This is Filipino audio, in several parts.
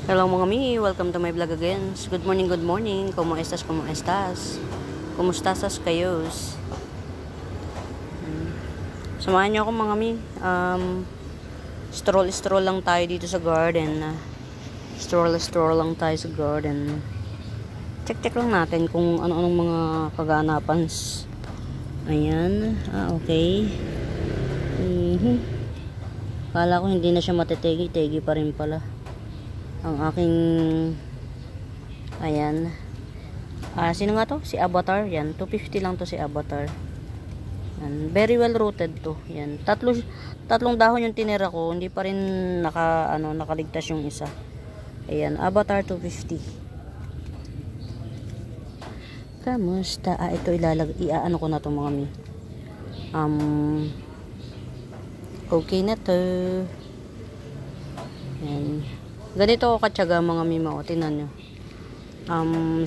Hello mga mi, welcome to my vlog again. Good morning, good morning. ¿Cómo estás? ¿Cómo estás? ¿Cómo estás kayos? Samahan niyo ako mga mi. Stroll lang tayo dito sa garden. Stroll lang tayo sa garden. Check lang natin kung ano-anong mga kaganapan. Ayan. Okay. Kala ko hindi na siya matitegi-tegi pa rin pala ang aking ayan. Sino nga to? Si Avatar. Yan, 250 lang to si Avatar. Yan, very well rooted to. Yan, tatlong dahon yung tinira ko, hindi pa rin nakaligtas yung isa. Ayan, Avatar 250. Kamusta? Ito iaano ko na to mga mi. Okay na to. Yan. Ganito ako katsaga mga mima, o tinan nyo.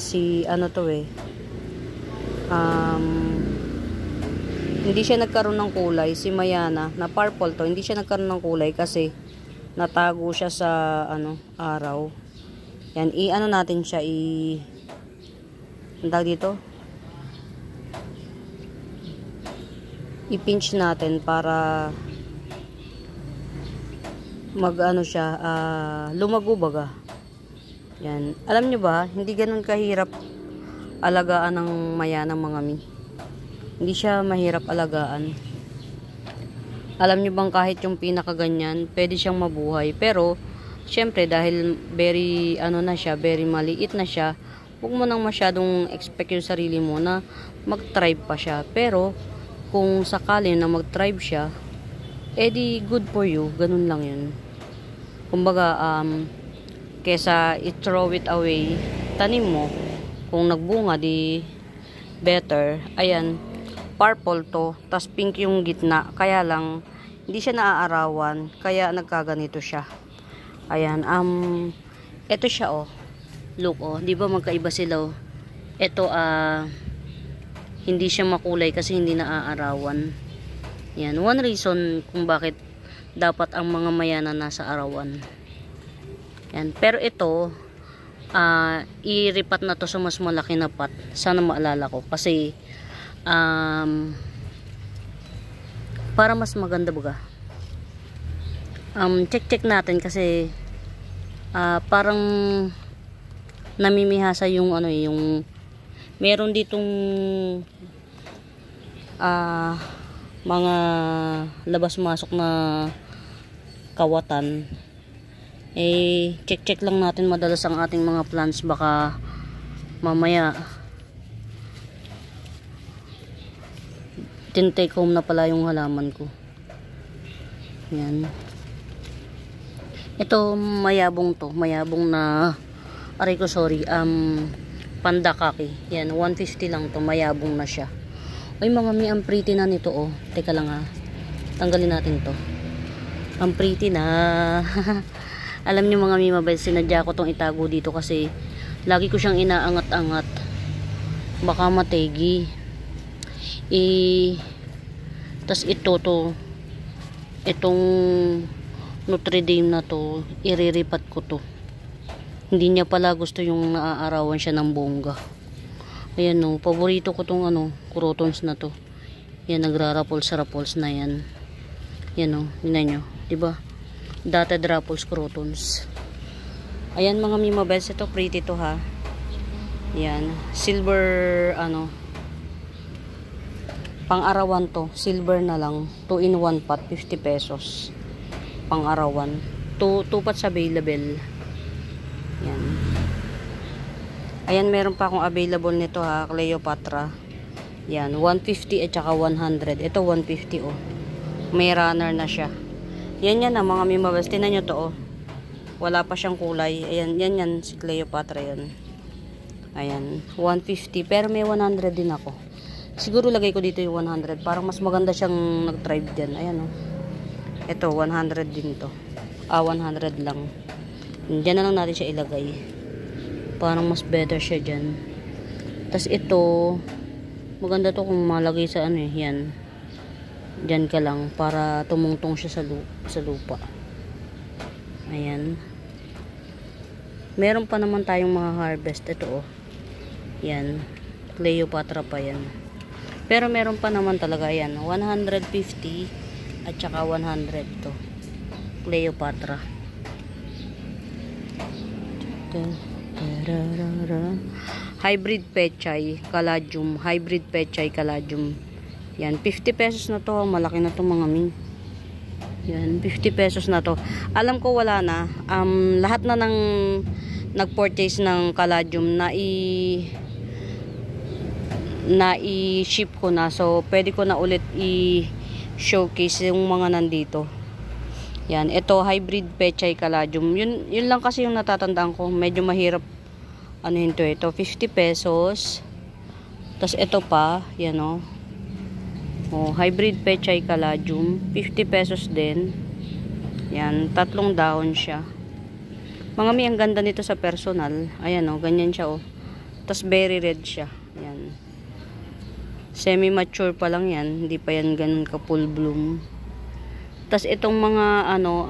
Si ano to hindi siya nagkaroon ng kulay. Si Mayana na purple to, hindi siya nagkaroon ng kulay kasi natago siya sa araw. Yan, i-ano natin siya, ang tawag dito, i-pinch natin para siya, lumago baga. Yan. Alam nyo ba, hindi ganun kahirap alagaan ng Mayana mga mi. Hindi siya mahirap alagaan. Alam nyo bang kahit yung pinakaganyan, pwede siyang mabuhay. Pero, syempre, dahil very, very maliit na siya, huwag mo nang masyadong expect yung sarili mo na mag-thrive pa siya. Pero, kung sakali na mag-thrive siya, di good for you. Ganun lang yun. Kumbaga, kesa i-throw it away, tanim mo. Kung nagbunga, di better. Ayan, purple to, tas pink yung gitna. Kaya lang, hindi siya naaarawan, kaya nagkaganito siya. Ayan, eto siya, look, di ba magkaiba sila, eto, hindi siya makulay kasi hindi naaarawan. Yan, one reason kung bakit dapat ang mga Mayana nasa arawan. Yan, pero ito, iripat na to sa mas malaki na pot. Sana maalala ko kasi para mas maganda baga. Check natin kasi parang namimihasa yung yung meron ditong mga labas-masok na kawatan. Check lang natin madalas ang ating mga plants, baka mamaya tin-take home na pala yung halaman ko. Yan. Ito mayabong to, mayabong na pandakaki. Yan, 150 lang to, mayabong na siya. Ay mga mi, ang pretty na nito Teka lang tanggalin natin to. Ang pretty na. Alam niyo mga mi, mabait, sinadya ko tong itago dito kasi lagi ko siyang inaangat-angat. Baka mategi. Tas itong Nutridame na to, iriripat ko to. Hindi niya pala gusto yung naaarawan siya ng bongga. Ayan paborito ko tong crotons na to. Yan, nagrarapols na yan. Yan tingnan nyo, diba? Dotted raffles crotons. Ayan mga mima bells, ito pretty to ha. Yan, silver pang-arawan to, silver na lang. 2-in-1 pot, 50 pesos. Pang-arawan. 2 pots available. Yan. Ayan, meron pa akong available nito ha, Cleopatra. Yan, 150 at saka 100. Ito 150 May runner na siya. Yan mga mimabas. Tinan nyo to Wala pa siyang kulay. Ayan, yan si Cleopatra yan. Ayan, 150. Pero may 100 din ako. Siguro lagay ko dito yung 100. Parang mas maganda siyang nag-thrive dyan. Ayan Ito, 100 din to. 100 lang. Diyan na lang natin siya ilagay. Parang mas better siya dyan. Tas ito, maganda to kung malagay sa yan. Diyan ka lang para tumungtong siya sa lupa. Ayan. Meron pa naman tayong mga harvest. Ito oh. Yan. Cleopatra pa yan. Pero meron pa naman talaga yan. 150 at saka 100 to. Cleopatra. Hybrid pechay, caladium. Hybrid pechay, caladium. Yan, 50 pesos na to. Malaki na to mga mi. Yan, 50 pesos na to. Alam ko wala na. Lahat na ng nag-purchase ng caladium na i-ship ko na. So, pwede ko na ulit i-showcase yung mga nandito. Yan, ito hybrid pechay caladium. Yun lang kasi yung natatandaan ko. Medyo mahirap ano ito. Ito 50 pesos. Tapos ito pa, yan oh. Oh, hybrid pechay caladium, 50 pesos din. Yan, 3 dahon siya. Mga mi, ang ganda nito sa personal. Ayan oh, ganyan siya oh. Tapos very red siya. Yan. Semi-mature pa lang yan. Hindi pa yan ganun ka full bloom. Tapos itong mga ano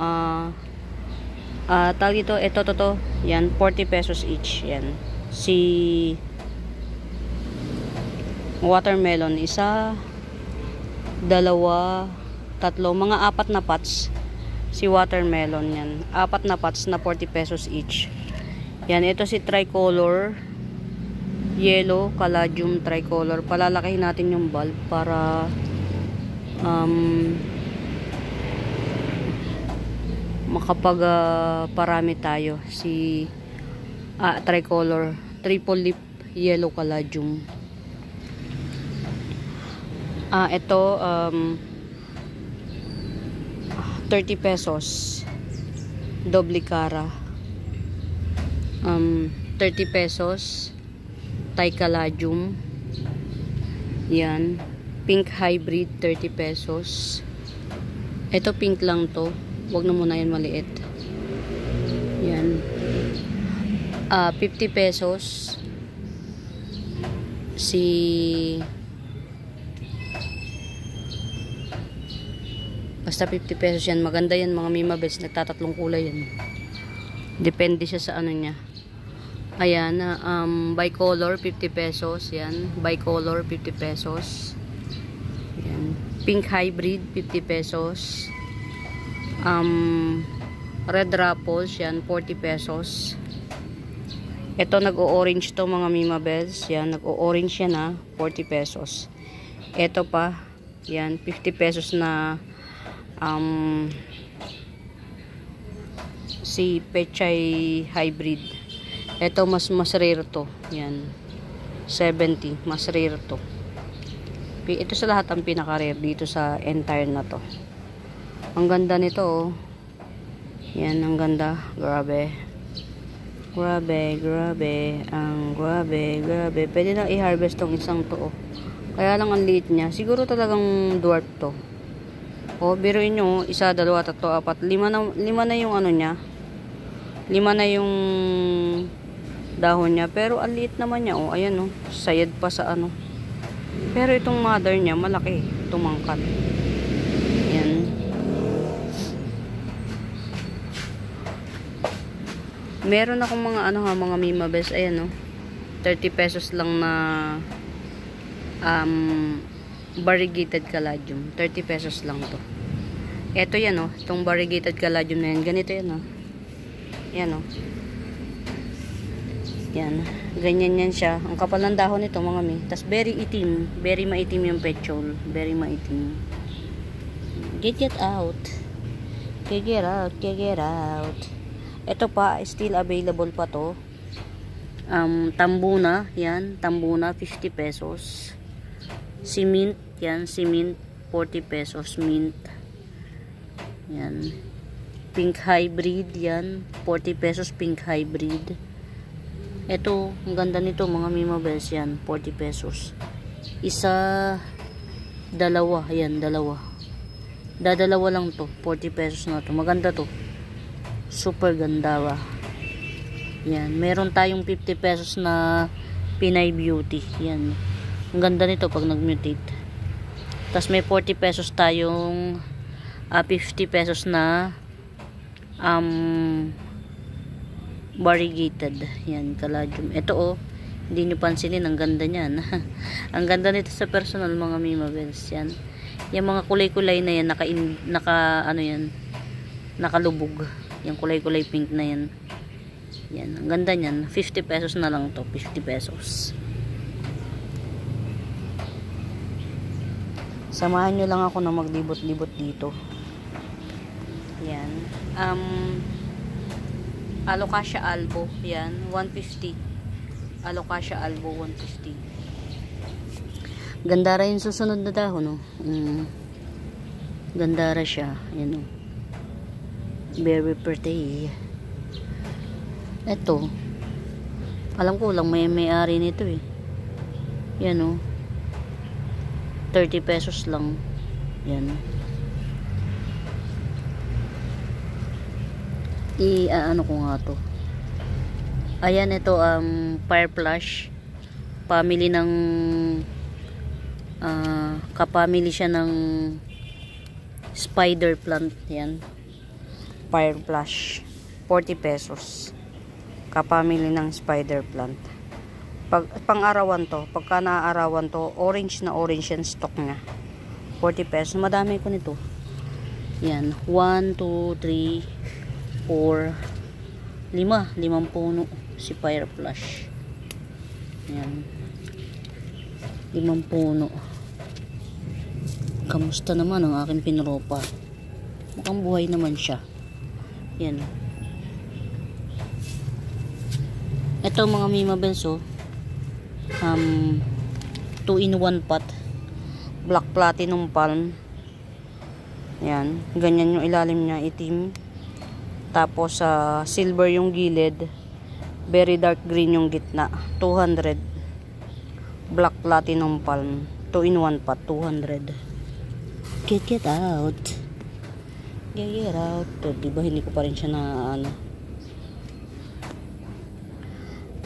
tawag ito, ito. Yan, 40 pesos each. Yan. Si watermelon, isa, dalawa, tatlo, mga 4 na pots. Si watermelon yan. 4 na pots na 40 pesos each. Yan, ito si tricolor. Yellow, caladium, tricolor. Palalakihin natin yung bulb para makapag parami tayo. Si tricolor, triple leaf, yellow caladium. Ito 30 pesos doble cara. 30 pesos Thai caladium. Yan, pink hybrid, 30 pesos. Ito pink lang to. Wag na muna yan maliit. Yan. 50 pesos. Basta 50 pesos yan. Maganda yan mga Mima Bets. Nagtatatlong kulay yan. Depende siya sa ano niya. Ayan. Bicolor, 50 pesos. Yan. Bicolor, 50 pesos. Yan. Pink hybrid, 50 pesos. Red Raffles, yan, 40 pesos. Ito, nag-o-orange to mga Mima Bets. Yan, nag-o-orange yan ha, 40 pesos. Ito pa, yan, 50 pesos na si pechay hybrid. Ito, mas rare to. Yan, 70, mas rare to. Ito sa lahat ang pinaka-rare dito sa entire na to. Ang ganda nito oh. Yan, ang ganda. Grabe. Grabe. Pwede na i-harvest tong isang to oh. Kaya lang ang liit niya. Siguro talagang dwarf to. Oh, biruin nyo, 1, 2, 3, 4, 5 na yung ano niya. 5 na yung dahon niya. Pero ang liit naman niya oh. Ayan oh. Sayad pa sa ano. Pero itong mother niya malaki. Tumangkat. Yan. Meron akong mga ano ha, mga Mima Bets. Ayan oh. 30 pesos lang na variegated caladium. 30 pesos lang to. Ito yan oh. Itong variegated caladium na yan. Ganito yan oh. Yan oh. Yan. Ganyan yan siya. Ang kapal ng dahon nito mga mi. Tas very itim. Very maitim yung petchol. Very maitim. Get out. Get out. Ito pa, still available pa to. Tambuna, yan, tambuna 50 pesos. Si mint, yan, si mint 40 pesos mint. Yan. Pink hybrid, yan, 40 pesos pink hybrid. Ito, ang ganda nito mga Mima Bets, yan, 40 pesos. Isa, dalawa, yan, dalawa. Dadalawa lang to, 40 pesos na to. Maganda to. Super ganda ba. Yan, meron tayong 50 pesos na Pinay Beauty. Yan. Ang ganda nito pag nag-mutate. Tapos may 40 pesos tayong 50 pesos na Variegated. Yan, caladium. Ito oh, hindi nyo pansinin, ang ganda niyan. Ang ganda nito sa personal, mga Mimabels. Yan. Yung mga kulay-kulay na yan, ano yan, nakalubog. Yung kulay-kulay pink na yan. Yan, ang ganda niyan. 50 pesos na lang to, 50 pesos. Samahan nyo lang ako na maglibot-libot dito. Yan. Alocasia albo. Yan. 150. Alocasia albo. 150. Gandara yung susunod na dahon. No? Gandara siya. Yan. No? Very pretty. Ito. Alam ko lang may-ari nito eh. Yan o. 30 pesos lang. Yan. Ano ko nga to. Ayan, ito fire flush. Family ng kapamily siya ng spider plant. Yan. Fire flush. 40 pesos. Kapamily ng spider plant. Pang-arawan to. Pagka naaarawan to, orange na orange yan stock niya. 40 pesos. Madami ko nito. Yan. 1, 2, 3, 4, 5 puno si fire flush. Yan. 5 puno. Kamusta naman ang aking pinropa? Mukhang buhay naman siya. Yan. Ito mga Mimabels, 2-in-1 pot. Black platinum palm. Yan. Ganyan yung ilalim niya, itim. Tapos silver yung gilid, very dark green yung gitna. 200. Black platinum palm, 2-in-1 pot, 200. Get out. Get out. Diba hindi ko pa rin siya na ano.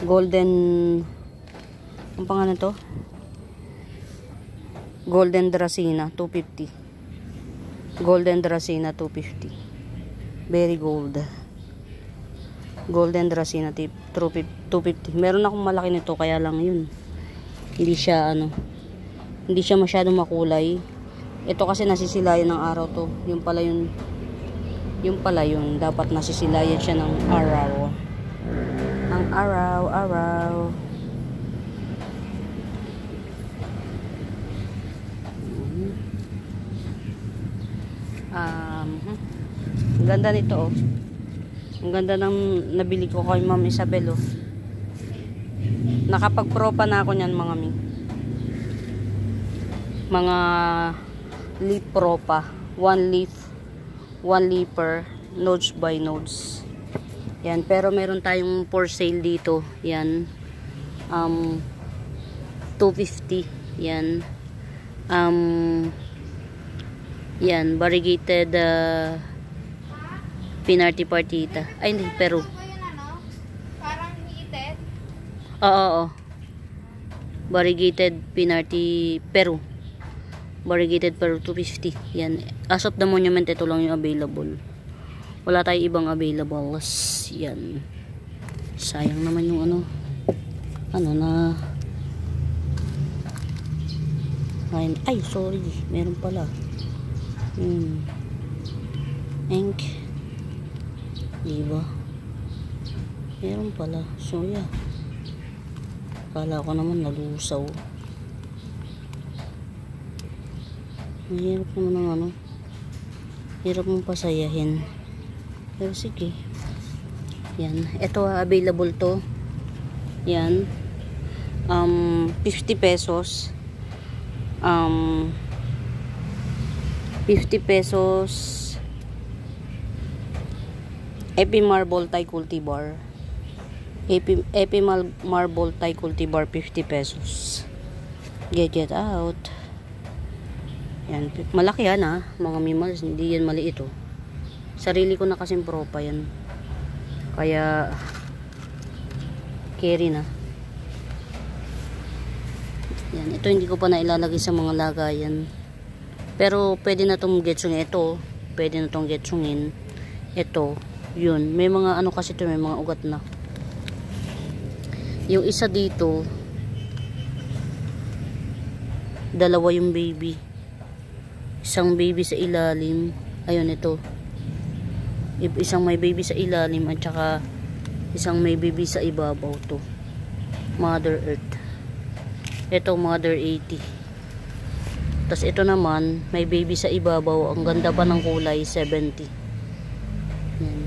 Golden, ang pangalan to? Golden Dracena, 250. Golden Dracena, 250. Very gold. Golden Dracena tip 250. Meron akong malaki nito kaya lang yun. Hindi siya hindi siya masyadong makulay. Ito kasi nasisilayan ng araw to. Yung pala yun dapat nasisilayan siya ng araw. Ng araw. Ang ganda nito oh. Ang ganda ng nabili ko kay Ma'am Isabel oh. Nakapagpropa na ako niyan mga mi. Mga leaf propa. 1 leaf. 1 leafer. Nodes by nodes. Yan. Pero meron tayong for sale dito. Yan. 250. Yan. Yan. Variegated Pinarty Partita. Ay, hindi. Peru. Parang heated? Oo. Variegated Pinarty Peru. Variegated Peru 250. Yan. As of the monument, ito lang yung available. Wala tayong ibang available. Yan. Sayang naman yung na ay, sorry. Meron pala. Ink. Diba? Meron pala. Soya. Kala ko naman nalusaw. Mahirap naman ng hirap mong pasayahin. Pero sige. Yan. Ito available to. Yan. 50 pesos. 50 pesos. Epi Marble Thai Cultivar. Epi Marble Thai Cultivar 50 pesos. Get out. Yan. Malaki yan mga Mimals. Hindi yan maliit oh. Sarili ko na kasing propa yan. Kaya carry na. Yan. Ito hindi ko pa na ilalagay sa mga lagayan. Pero pwede na itong getsungin. Ito. Pwede na itong getsungin. Ito. Yun. May mga kasi ito. May mga ugat na. Yung isa dito, dalawa yung baby. Isang baby sa ilalim. Ayun, ito. Isang may baby sa ilalim at saka isang may baby sa ibabaw to. Mother Earth. Ito, Mother 80. Tapos ito naman, may baby sa ibabaw. Ang ganda pa ng kulay, 70. Yan.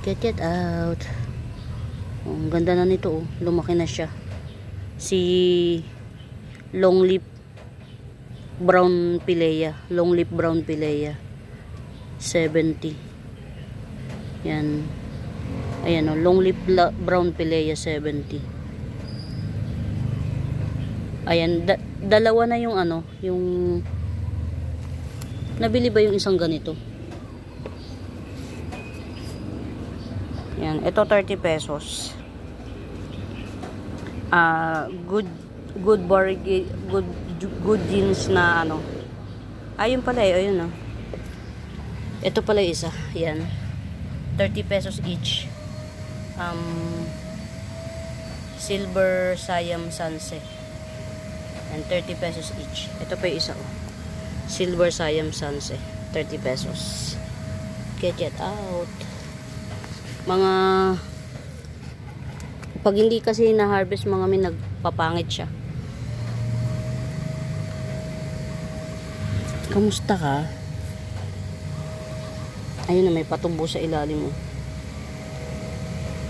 Get it out. Oh, ang ganda na nito, oh. Lumaki na siya. Si long lip brown pilea. Long lip brown pilea. 70. Yan. Ayan, oh. Long lip brown pilea, 70. Ayan. Dalawa na yung ano. Yung nabili ba yung isang ganito? Yan. Ito 30 pesos. Good jeans na ano. Ayun pala eh, ayun oh. Ito pala isa, yan. 30 pesos each. Silver Siam Sunset. And 30 pesos each. Ito pa yung isa oh. Silver Siam Sunset, 30 pesos. Get it out. Mga pag hindi kasi na-harvest mga min, nagpapangit siya. Kamusta ka? Ayun na, may patumbo sa ilalim mo.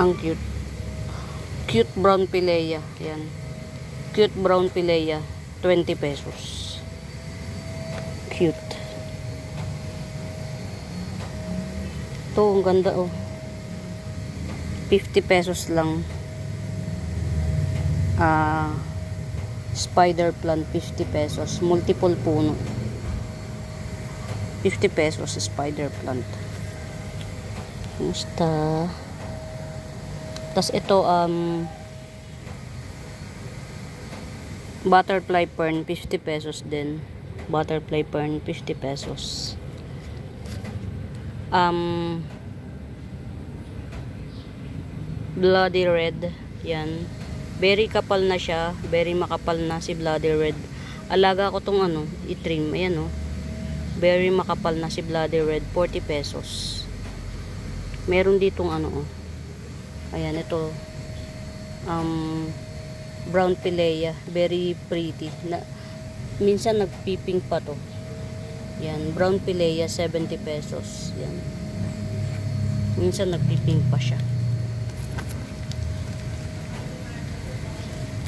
Ang cute. Cute brown pilea. Yan. Cute brown pilea. 20 pesos. Cute. Ito, ang ganda oh. 50 pesos lang. Spider plant, 50 pesos. Multiple puno. 50 pesos spider plant. Musta? Tas ito butterfly fern, 50 pesos din. Butterfly fern, 50 pesos. Bloody red, yan. Very kapal na siya, very makapal na si bloody red. Alaga ko tong ano, i-trim, ayan oh. Very makapal na si bloody red, 40 pesos. Meron ditong ano oh. Ayan, ito brown pilea, very pretty na, minsan nagpiping pa to. Yan, brown pilea, 70 pesos. Yan, minsan nagpiping pa siya.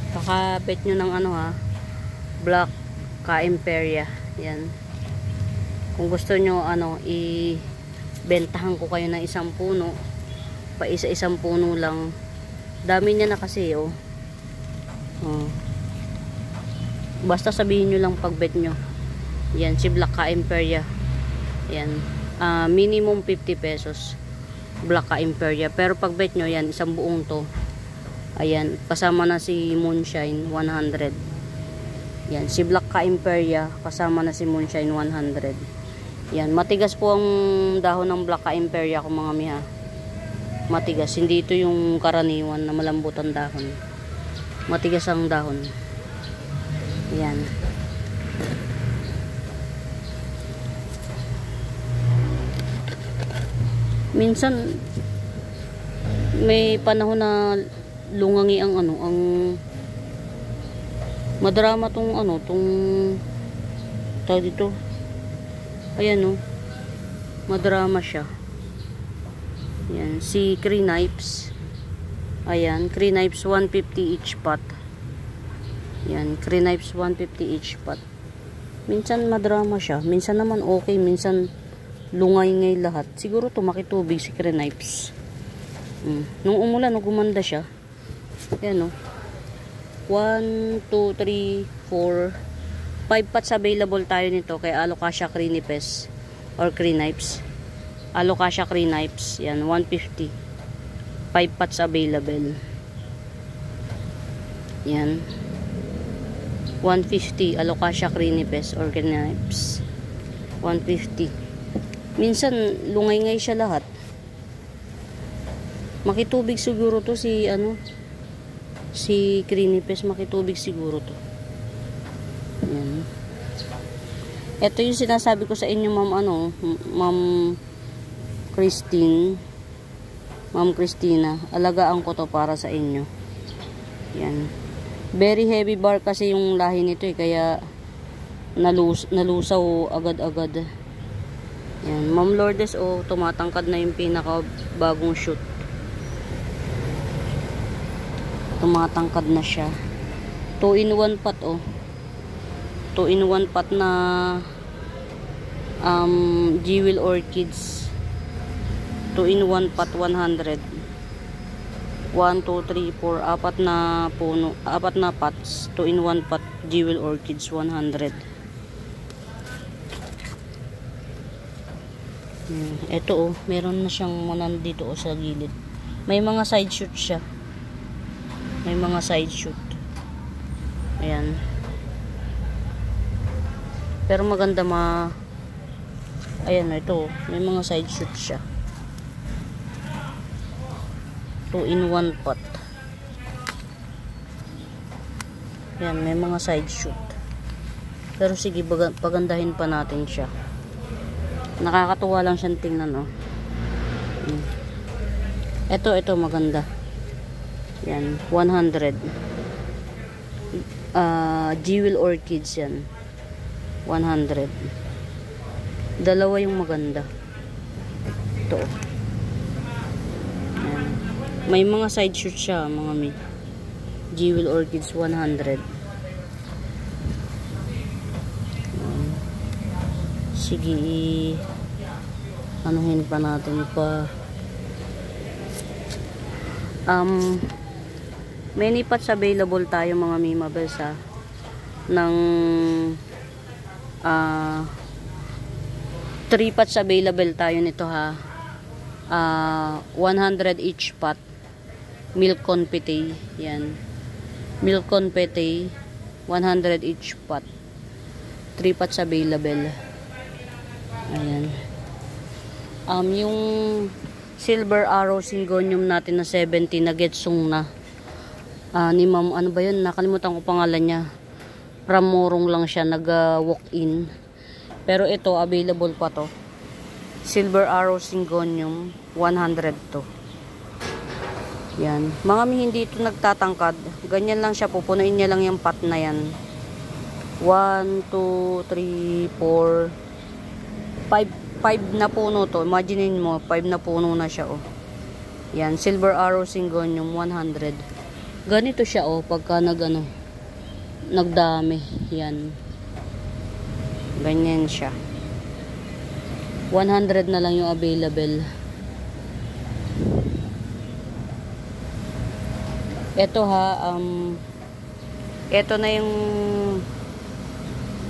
Pakabet nyo ng ano ha, black ka-imperia. Yan, kung gusto nyo ano, ibentahan ko kayo ng isang puno, pa isa-isang puno lang. Dami niya na kasi oh. Basta sabihin nyo lang pagbet nyo. Yan, si black ka-imperia. Yan, minimum 50 pesos black ka-imperia, pero pagbet nyo yan, isang buong to. Ayan, kasama na si moonshine, 100. Yan, si black ka-imperia, kasama na si moonshine, 100. Yan, matigas po ang dahon ng black ka-imperia ko mga miha. Matigas, hindi ito yung karaniwan na malambot ang dahon. Matigas ang dahon. Yan. Minsan may panahon na lungangi ang ano, ang madrama tong ano, tong tawag dito. Ayan oh. Madrama siya. Yan, si Creenipes. Ayan, Creenipes 150 each pot. Yan, Creenipes 150 each pot. Minsan madrama siya, minsan naman okay, minsan lungay-ngay lahat. Siguro tumakitubig si Creenipes. Nung umulan, nung gumanda siya. Yan o. 1, 2, 3, 4, 5 pots available tayo nito kay Alocasia Creenipes or Creenipes. Alocasia Creenipes. Yan, 150. 5 pots available. Yan. 150 Alocasia Creenipes or Creenipes. 150. Minsan lungay-ngay siya lahat. Makitubig siguro to si ano, Si Crinipes makitubig siguro to. Yan. Ito yung sinasabi ko sa inyo, Ma'am Christina. Alagaan ko to para sa inyo. Yan. Very heavy bar kasi yung lahi nito kaya nalusaw agad-agad. Yan. Ma'am Lourdes, tumatangkad na yung pinaka bagong shoot. Tumatangkad na siya. 2-in-1 pot, 2-in-1 pot na Jewel Orchids. 2-in-1 pot 100. 1, 2, 3, 4, apat na puno, apat na pots. 2-in-1 pot Jewel Orchids 100. Ito meron na siyang manan dito sa gilid. May mga side shoot siya. May mga side shoot. Ayan. Pero maganda ayan, ito. May mga side shoot siya. 2-in-1 pot. Ayan, may mga side shoot. Pero sige, pagandahin pa natin siya. Nakakatuwa lang siyang tingnan, Ito maganda. Yan, 100. Jewel Orchids yan. 100. Dalawa yung maganda. Ito. Yan. May mga side shoot siya, mga mi. Jewel Orchids 100. Yan. Sige, anuhin pa natin pa. Many pots available tayo, mga Mima Bells, ng 3 pots available tayo nito, 100 each pot. Milk confetti, yan. Milk confetti 100 each pot. 3 pots available. Ayan. Yung silver arrow syngonium natin na 70 na getsong na. Ni Ma'am, ano ba yun? Nakalimutan ko pangalan niya. Ramorong lang siya, nag-walk-in. Pero ito, available pa to. Silver arrow syngonium, 100 to. Yan. Mga hindi ito nagtatangkad. Ganyan lang siya, pupunuin niya lang yung pot na yan. 1, 2, 3, 4, 5 na puno to. Imaginein mo, 5 na puno na siya, Yan, silver arrow syngonium, 100. Ganito siya, pagka nagdami. Yan. Ganyan siya. 100 na lang yung available. Ito ito na yung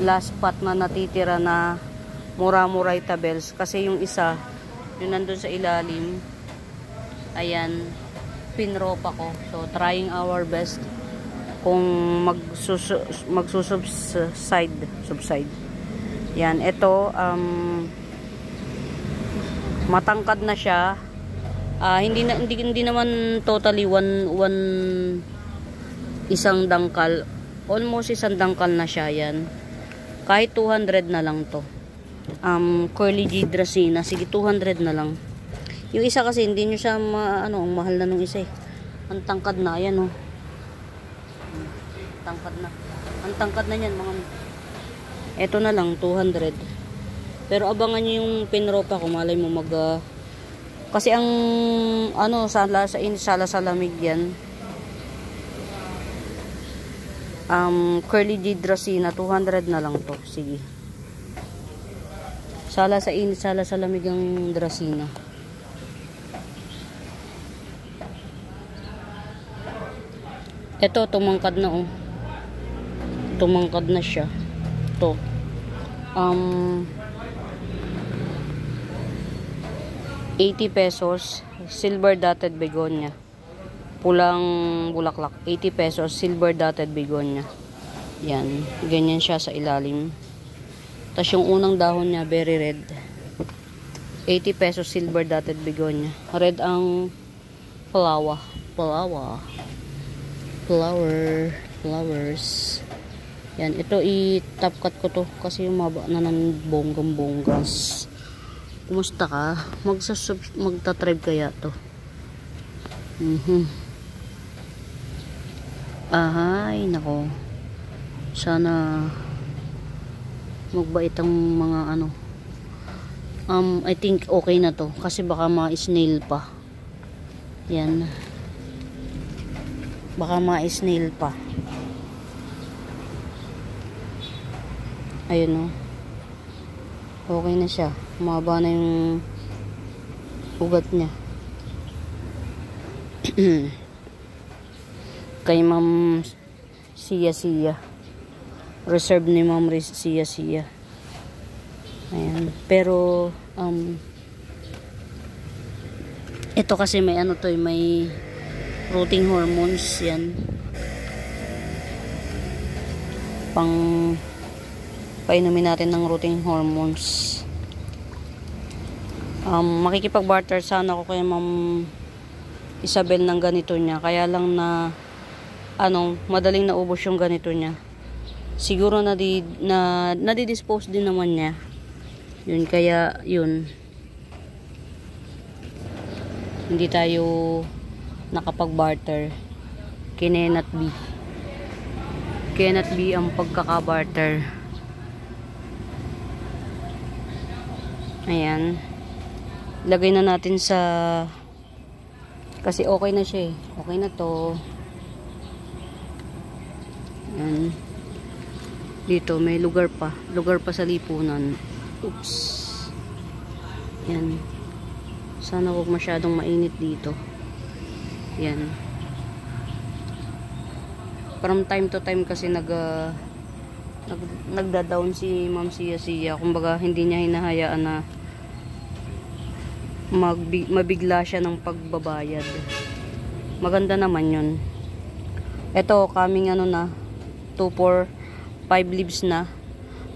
last pot na natitira na Muramuraita bells. Kasi yung isa, yung nandun sa ilalim, ayan, pinropa ko. So, trying our best kung subside. Yan, ito, matangkad na siya. Hindi naman totally isang dangkal. Almost isang dangkal na siya, yan. Kahit 200 na lang to. Curly G Dracena, sige 200 na lang. Yung isa kasi hindi nyo siya ang mahal na nung isa, Ang tangkad na, ayan, tangkad na. Ang tangkad na niyan, mga. Ito na lang 200. Pero abangan nyo yung pinropa ko, malay mo kasi ang sala sa lamig yan. Curly G Dracena, 200 na lang to. Sige. Sala sa lamig ang Dracena. Ito, tumangkad na, Tumangkad na siya. Ito. 80 pesos. Silver dotted begonia. Pulang bulaklak. 80 pesos. Silver dotted begonia. Yan. Ganyan siya sa ilalim. Tapos yung unang dahon niya, very red. 80 pesos. Silver dotted begonia. Red ang palawa. flowers. Yan, ito i-top cut ko to kasi umaba na ng bonggang-bonggas. Kumusta ka? Magta-tribe kaya to? Ahay, nako. Sana magbait ang mga ano. I think okay na to kasi baka ma-snail pa. Yan. Baka ma-snail pa. Ayun, okay na siya. Umaba na yung ugat niya. Kay Ma'am Sia. Reserve ni Ma'am Sia. Ayan. Pero ito kasi may ano to, may rooting hormones yan. Painumin natin ng rooting hormones. Makikipag-barter sana ako kay Ma'am Isabel ng ganito niya. Kaya lang na madaling naubos yung ganito niya. Siguro nadi-dispose din naman niya. Yun, kaya yun. Hindi tayo nakapag-barter. Cannot be ang pagkaka-barter. Ayan. Lagay na natin sa kasi okay na siya eh. Okay na to. Ayan. Dito may lugar pa sa lipunan. Oops. Ayan. Sana huwag masyadong mainit dito. Ayan. From time to time kasi nagda-down si Ma'am Sia. Kumbaga hindi niya hinahayaan na mabigla siya ng pagbabayad. Maganda naman yun. Ito kaming 2, 4, 5 leaves na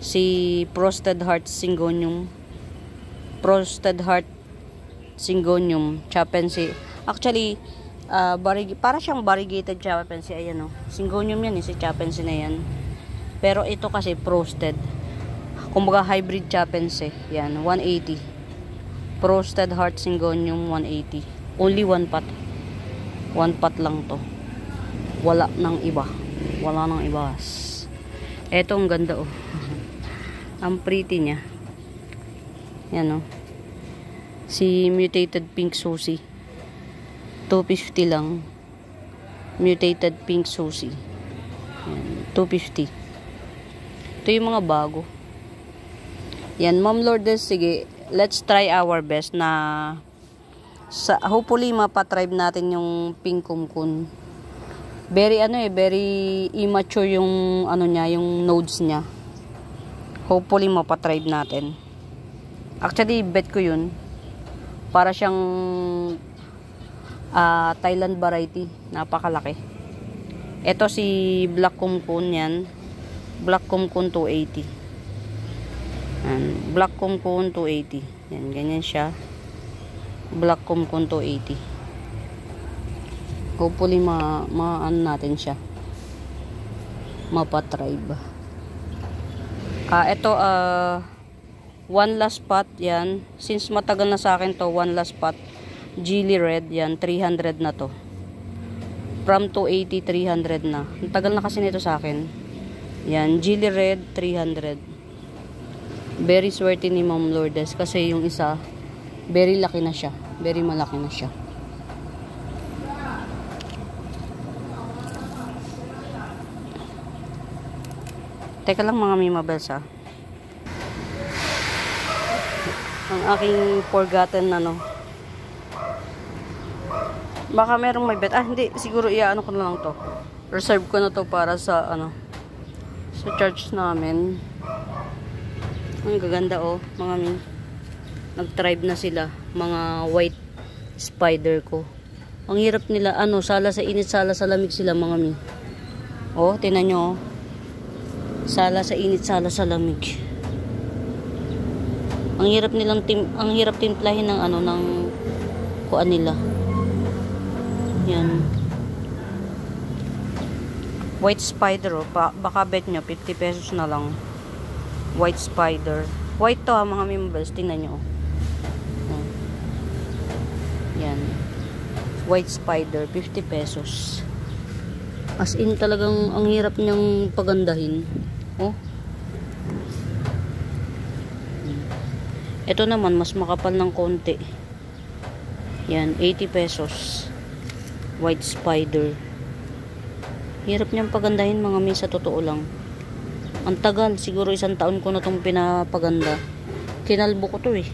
si Frosted Heart Syngonium chapensi. Actually para siyang variegated chapensi. Ayan Syngonium yan si chapensi na yan. Pero ito kasi frosted. Kumbaga hybrid chapensi. Yan 180. Frosted Heart Syngonium 180. Only 1 pot. 1 pot lang to. Wala nang iba. Eto ang ganda Ang pretty niya. Yan Si Mutated Pink Susie. 250 lang. Mutated Pink Susie. Yan, 250. Ito yung mga bago. Yan, Ma'am Lourdes, sige. Let's try our best na hopefully mapatribe natin yung pink kumkun. Very very immature yung niya, yung nodes niya. Hopefully mapatribe natin. Actually, bet ko yun. Para siyang Thailand variety. Napakalaki. Ito si Black Kumkun yan. Black Kumkun 280. Black Kumkun 280. Yan, ganyan siya. Black Kumkun 280. Hopefully natin siya. Mapatribe. Ito one last pot yan. Since matagal na sa akin to, one last pot. Gilly Red yan, 300 na to. From 280, 300 na. Ang tagal na kasi nito sa akin. Yan, Gilly Red 300. Very swerte ni Ma'am Lourdes kasi yung isa very laki na siya. Very malaki na siya. Teka lang mga Mimabels Ang aking forgotten baka merong may bet. Hindi. Siguro iyaano ko na lang to. Reserve ko na to para sa sa church namin. Ang gaganda mga nag-tribe na sila, mga white spider ko. Ang hirap nila sala sa init, sala sa lamig sila mga tingnan nyo sala sa init, sala sa lamig. Ang hirap timplahin ng ng kuan nila. Yan. White spider, oh. Baka bet nyo, 50 pesos na lang. White spider. White to ha, mga members. Tingnan nyo. Oh. Yan. White spider, 50 pesos. As in, talagang ang hirap niyang pagandahin. Oh. Ito naman, mas makapal ng konti. Yan, 80 pesos. White spider. Hirap niyang pagandahin mga mi, sa totoo lang. Ang tagal, siguro 1 taon ko na itong pinapaganda. Kinalbo ko to eh.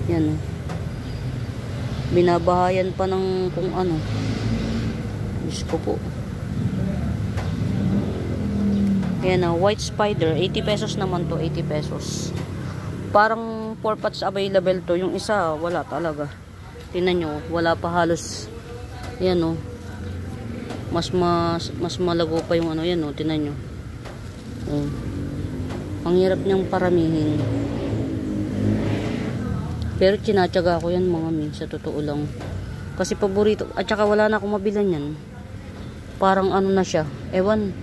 Yan. Binabahayan pa ng kung ano. Diyos ko po. Yan na, white spider. 80 pesos naman to, 80 pesos. Parang 4 pots available to. Yung isa, wala talaga. Tingnan nyo, wala pa halos. Yan o. Mas malago pa yung ano yan o. Tingnan nyo. Ang hirap niyang paramihin. Pero tinatyaga ko yan mga mi, sa totoo lang. Kasi paborito. At saka wala na akong mabilan yan. Parang ano na siya. Ewan.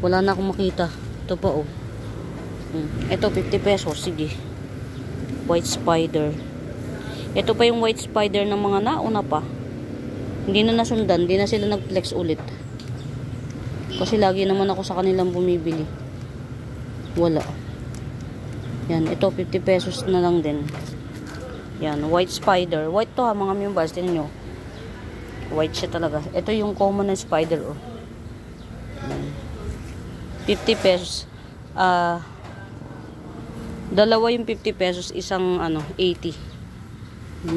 Wala na akong makita. Ito pa o. Ito 50 pesos. Sige. White spider. Ito pa yung white spider ng mga nauna pa. Hindi na nasundan. Hindi na sila nag-flex ulit. Kasi lagi naman ako sa kanilang bumibili. Wala. Yan. Ito 50 pesos na lang din. Yan. White spider. White to ha mga members. Tingnan nyo. White siya talaga. Ito yung common na spider. Oh. 50 pesos. Dalawa yung 50 pesos. Isang ano 80.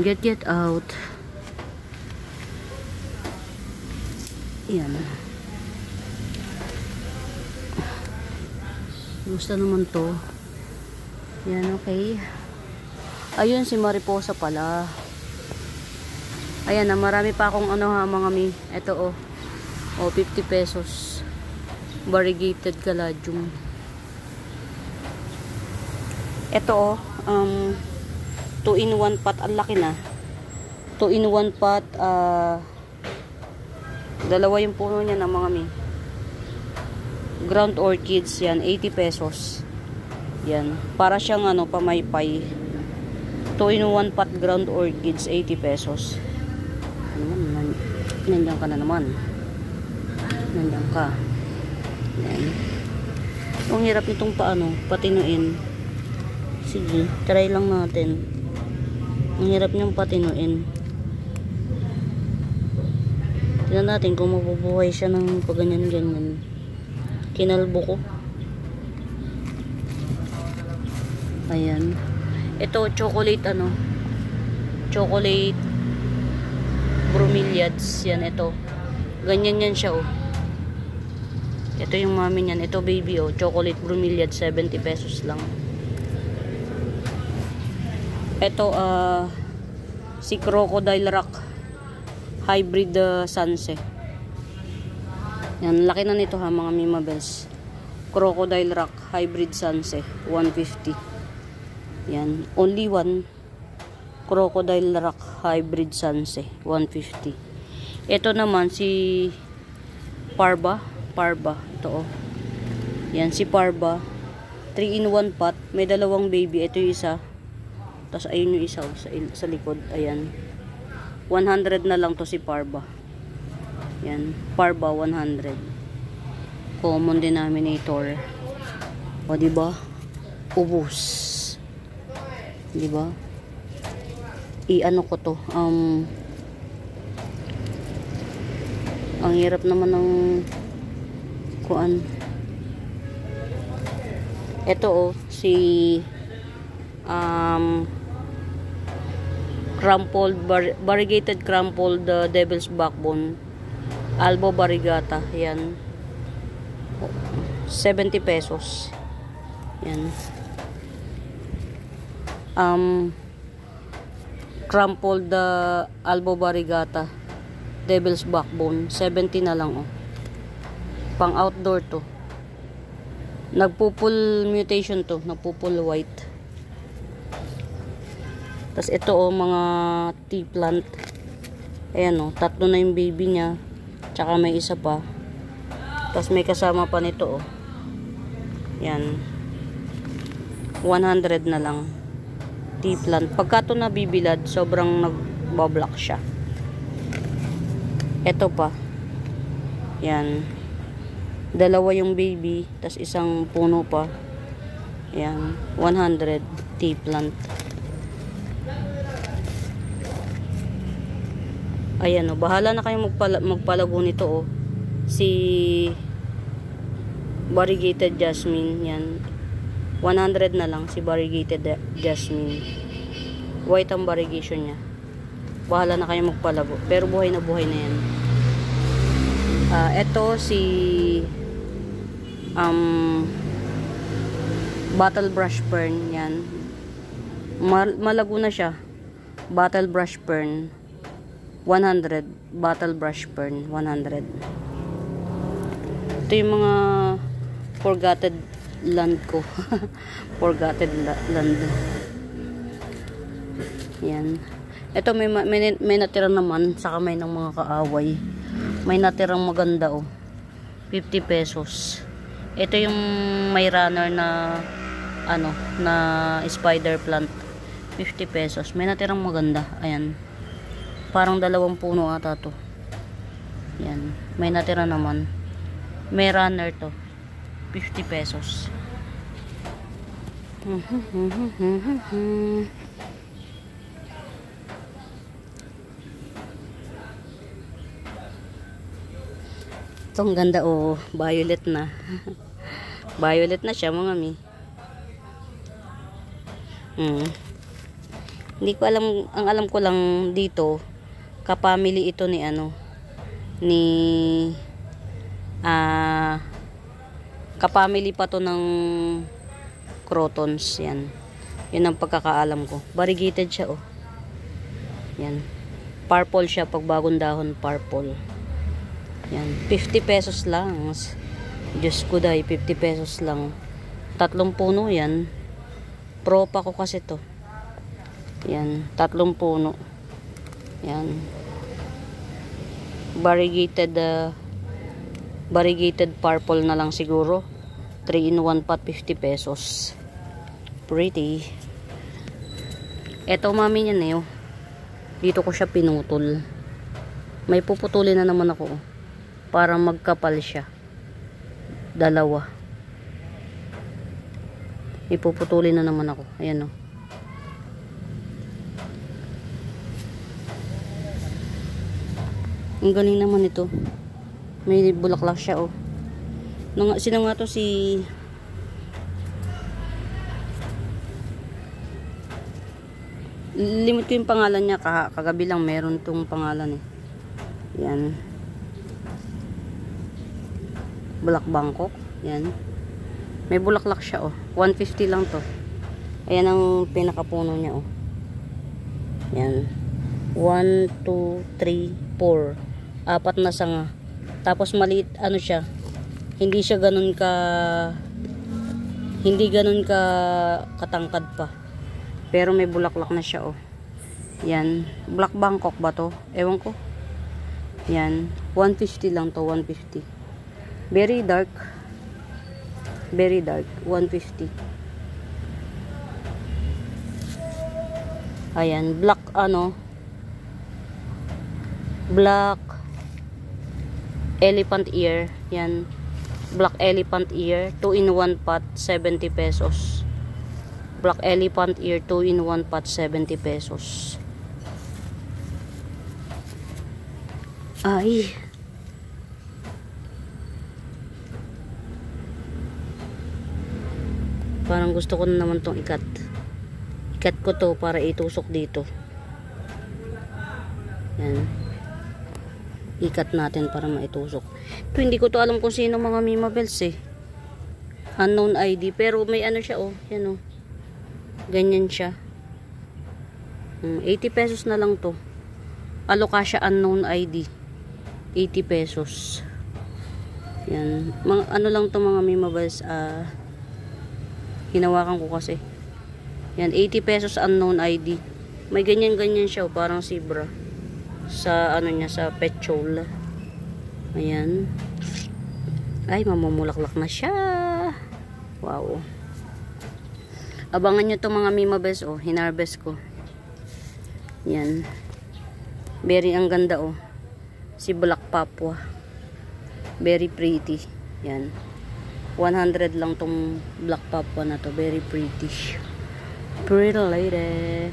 Get out. Yan. Gusto naman to. Yan, okay. Ayun, si Mariposa pala. Ayan na, marami pa akong ano ha, mga mi. Ito oh. 50 pesos. Variegated caladium. Ito 2-in-1 pot. Ang laki na. 2-in-1 pot. Dalawa yung puno niya na mga mi. Ground orchids yan, 80 pesos. Yan, para siyang ano, pamaypay. 2-in-1 pot ground orchids, 80 pesos. Nandiyan ka na naman. Nandiyan ka. Yan. Ang hirap nitong paano, patinuin. Sige, try lang natin. Ang hirap niyang patinuin. Tignan natin kung mabubuhay siya ng paganyan-ganyan. Kinalbo ko. Ayan. Ito, chocolate ano. Chocolate bromeliads. Yan, ito. Ganyan yan siya, oh. Ito yung mami niyan. Ito, baby, oh. Chocolate bromeliads, 70 pesos lang. Ito, si Crocodile Rock. Hybrid Sanse. Yan, laki na nito ha, mga mimabels. Crocodile Rock Hybrid Sanse, 150. Yan, only one. Crocodile Rock Hybrid Sanse, 150. Ito naman si Parba. Ito oh. Yan, si Parba. 3-in-1 pot. May dalawang baby. Ito yung isa. Tapos ayun yung isa oh, sa likod. Ayan. 100 na lang to si Parba. Yan. Parba 100. Common denominator. O diba? Ubus. Diba? I-ano ko to. Ang hirap naman ng kuan. Ito oh, si variegated crumpled devil's backbone, albo variegata. Yan, 70 pesos. Yan, crumpled albo variegata devil's backbone, 70 na lang oh. Pang outdoor to. Nagpupul mutation to, nagpupul white. Tapos ito oh, mga tea plant. Ayan oh, 3 na yung baby niya. Tsaka may isa pa. Tapos may kasama pa nito, oh. Yan. 100 na lang. Tea plant. Pagka ito nabibilad, sobrang nagbablock siya. Ito pa. Yan. Dalawa yung baby, tas isang puno pa. Yan. 100 tea plant. Ayan, oh. Bahala na kayong magpalago nito, oh. Si variegated jasmine. Yan. 100 na lang si variegated jasmine. White ang variegation niya. Bahala na kayo magpalago. Pero buhay na yan. Ito si bottle brush fern. Yan. Malago na siya. Bottle brush fern. 100. Bottle brush fern. 100. Ito yung mga forgotten land ko. Forgotten land. Yan. Ito may natira naman sa kamay ng mga kaaway. May natirang maganda, oh. 50 pesos. Ito yung may runner na ano, na spider plant. 50 pesos. May natirang maganda. Ayan. Parang 2 puno ata to. Yan. May natira naman. May runner to. 50 pesos. Itong ganda, oh. Violet na. Violet na siya, mga mi. Hindi ko alam, ang alam ko lang dito, kapamily ito ni ano, ni kapamily pa to ng crotons. Yan. Yun ang pagkakaalam ko. Variegated siya, oh. Yan. Purple siya, pag bagong dahon, purple. Yan. 50 pesos lang. Diyos ko dahi, 50 pesos lang. 3 puno yan. Propa ko kasi to. Yan. 3 puno. Yan. Variegated purple na lang siguro. 3 in 1 pot, 50 pesos. Pretty. Eto, mami niya na yun. Dito ko siya pinutol. May puputulin na naman ako, para magkapal siya. 2. Ipuputulin na naman ako. Ayan, oh. Ang galing naman ito. May bulaklak siya, oh. Sino nga to, si limit ko yung pangalan niya. Kagabi lang meron tong pangalan, eh. Yan. Black Bangkok. Yan. May bulaklak siya, oh. 150 lang to. Ayan ang pinakapuno niya, oh. Yan. 1, 2, 3, 4. 4 na sanga. Tapos maliit, ano siya. Hindi ganun ka katangkad pa. Pero may bulaklak na siya, oh. Yan. Black Bangkok ba to? Ewan ko. Yan. 150 lang to. 150. Very dark. Very dark. 150. Ayan. Black, ano. Black elephant ear. Yan. Black elephant ear. 2 in 1 pot. 70 pesos. Black elephant ear. 2 in 1 pot. 70 pesos. Ay. Parang gusto ko na naman tong ikat. Ikat ko to para itusok dito. Yan. Ikat natin para maitusok. Ito, hindi ko to alam kung sino mga Mimabels, eh. Unknown ID. Pero may ano siya, oh. Yan, oh. Ganyan siya. 80 pesos na lang to. Alocasia unknown ID. 80 pesos. Yan. Ano lang to mga Mimabels. Hinawakan ko kasi. Yan. 80 pesos unknown ID. May ganyan-ganyan siya, oh. Parang zebra. Sa ano niya, sa petchole. Ayan. Ay, mamumulaklak na siya. Wow. Abangan nyo to mga mimabes, oh. Hinarvest ko. Yan. Very ang ganda, oh. Si Black Papua. Very pretty. Yan. 100 lang tong Black Papua na to. Very pretty. Pretty lady.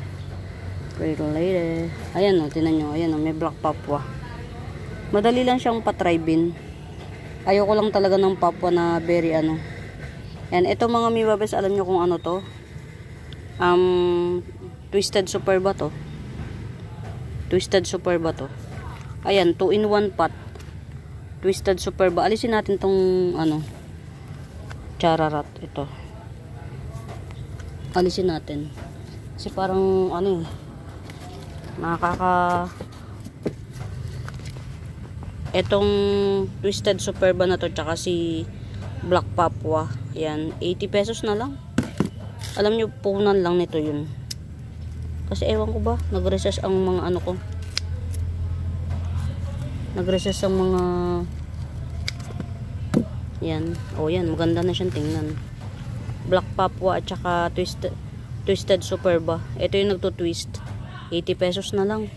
Pretty lady. Ayan, oh. Tinan nyo. Ayan, oh. May Black Papua. Madali lang siyang patribin. Ayoko lang talaga ng Papua na very ano. Yan, ito mga mibabes, alam nyo kung ano to? Twisted super ba to? Twisted super ba to? Ayan, 2-in-1 pot. Twisted super ba? Alisin natin tong ano, chararat, ito. Alisin natin. Kasi parang ano eh, etong Twisted Superba na to, tsaka si Black Papua, yan, 80 pesos na lang. Alam nyo, punan lang nito yun. Kasi ewan ko ba, nag-recess ang mga ano ko. Nag-recess ang mga yan. O yan, maganda na siyang tingnan. Black Papua at tsaka Twisted Superba. Ito yung nagto-twist. 80 pesos na lang.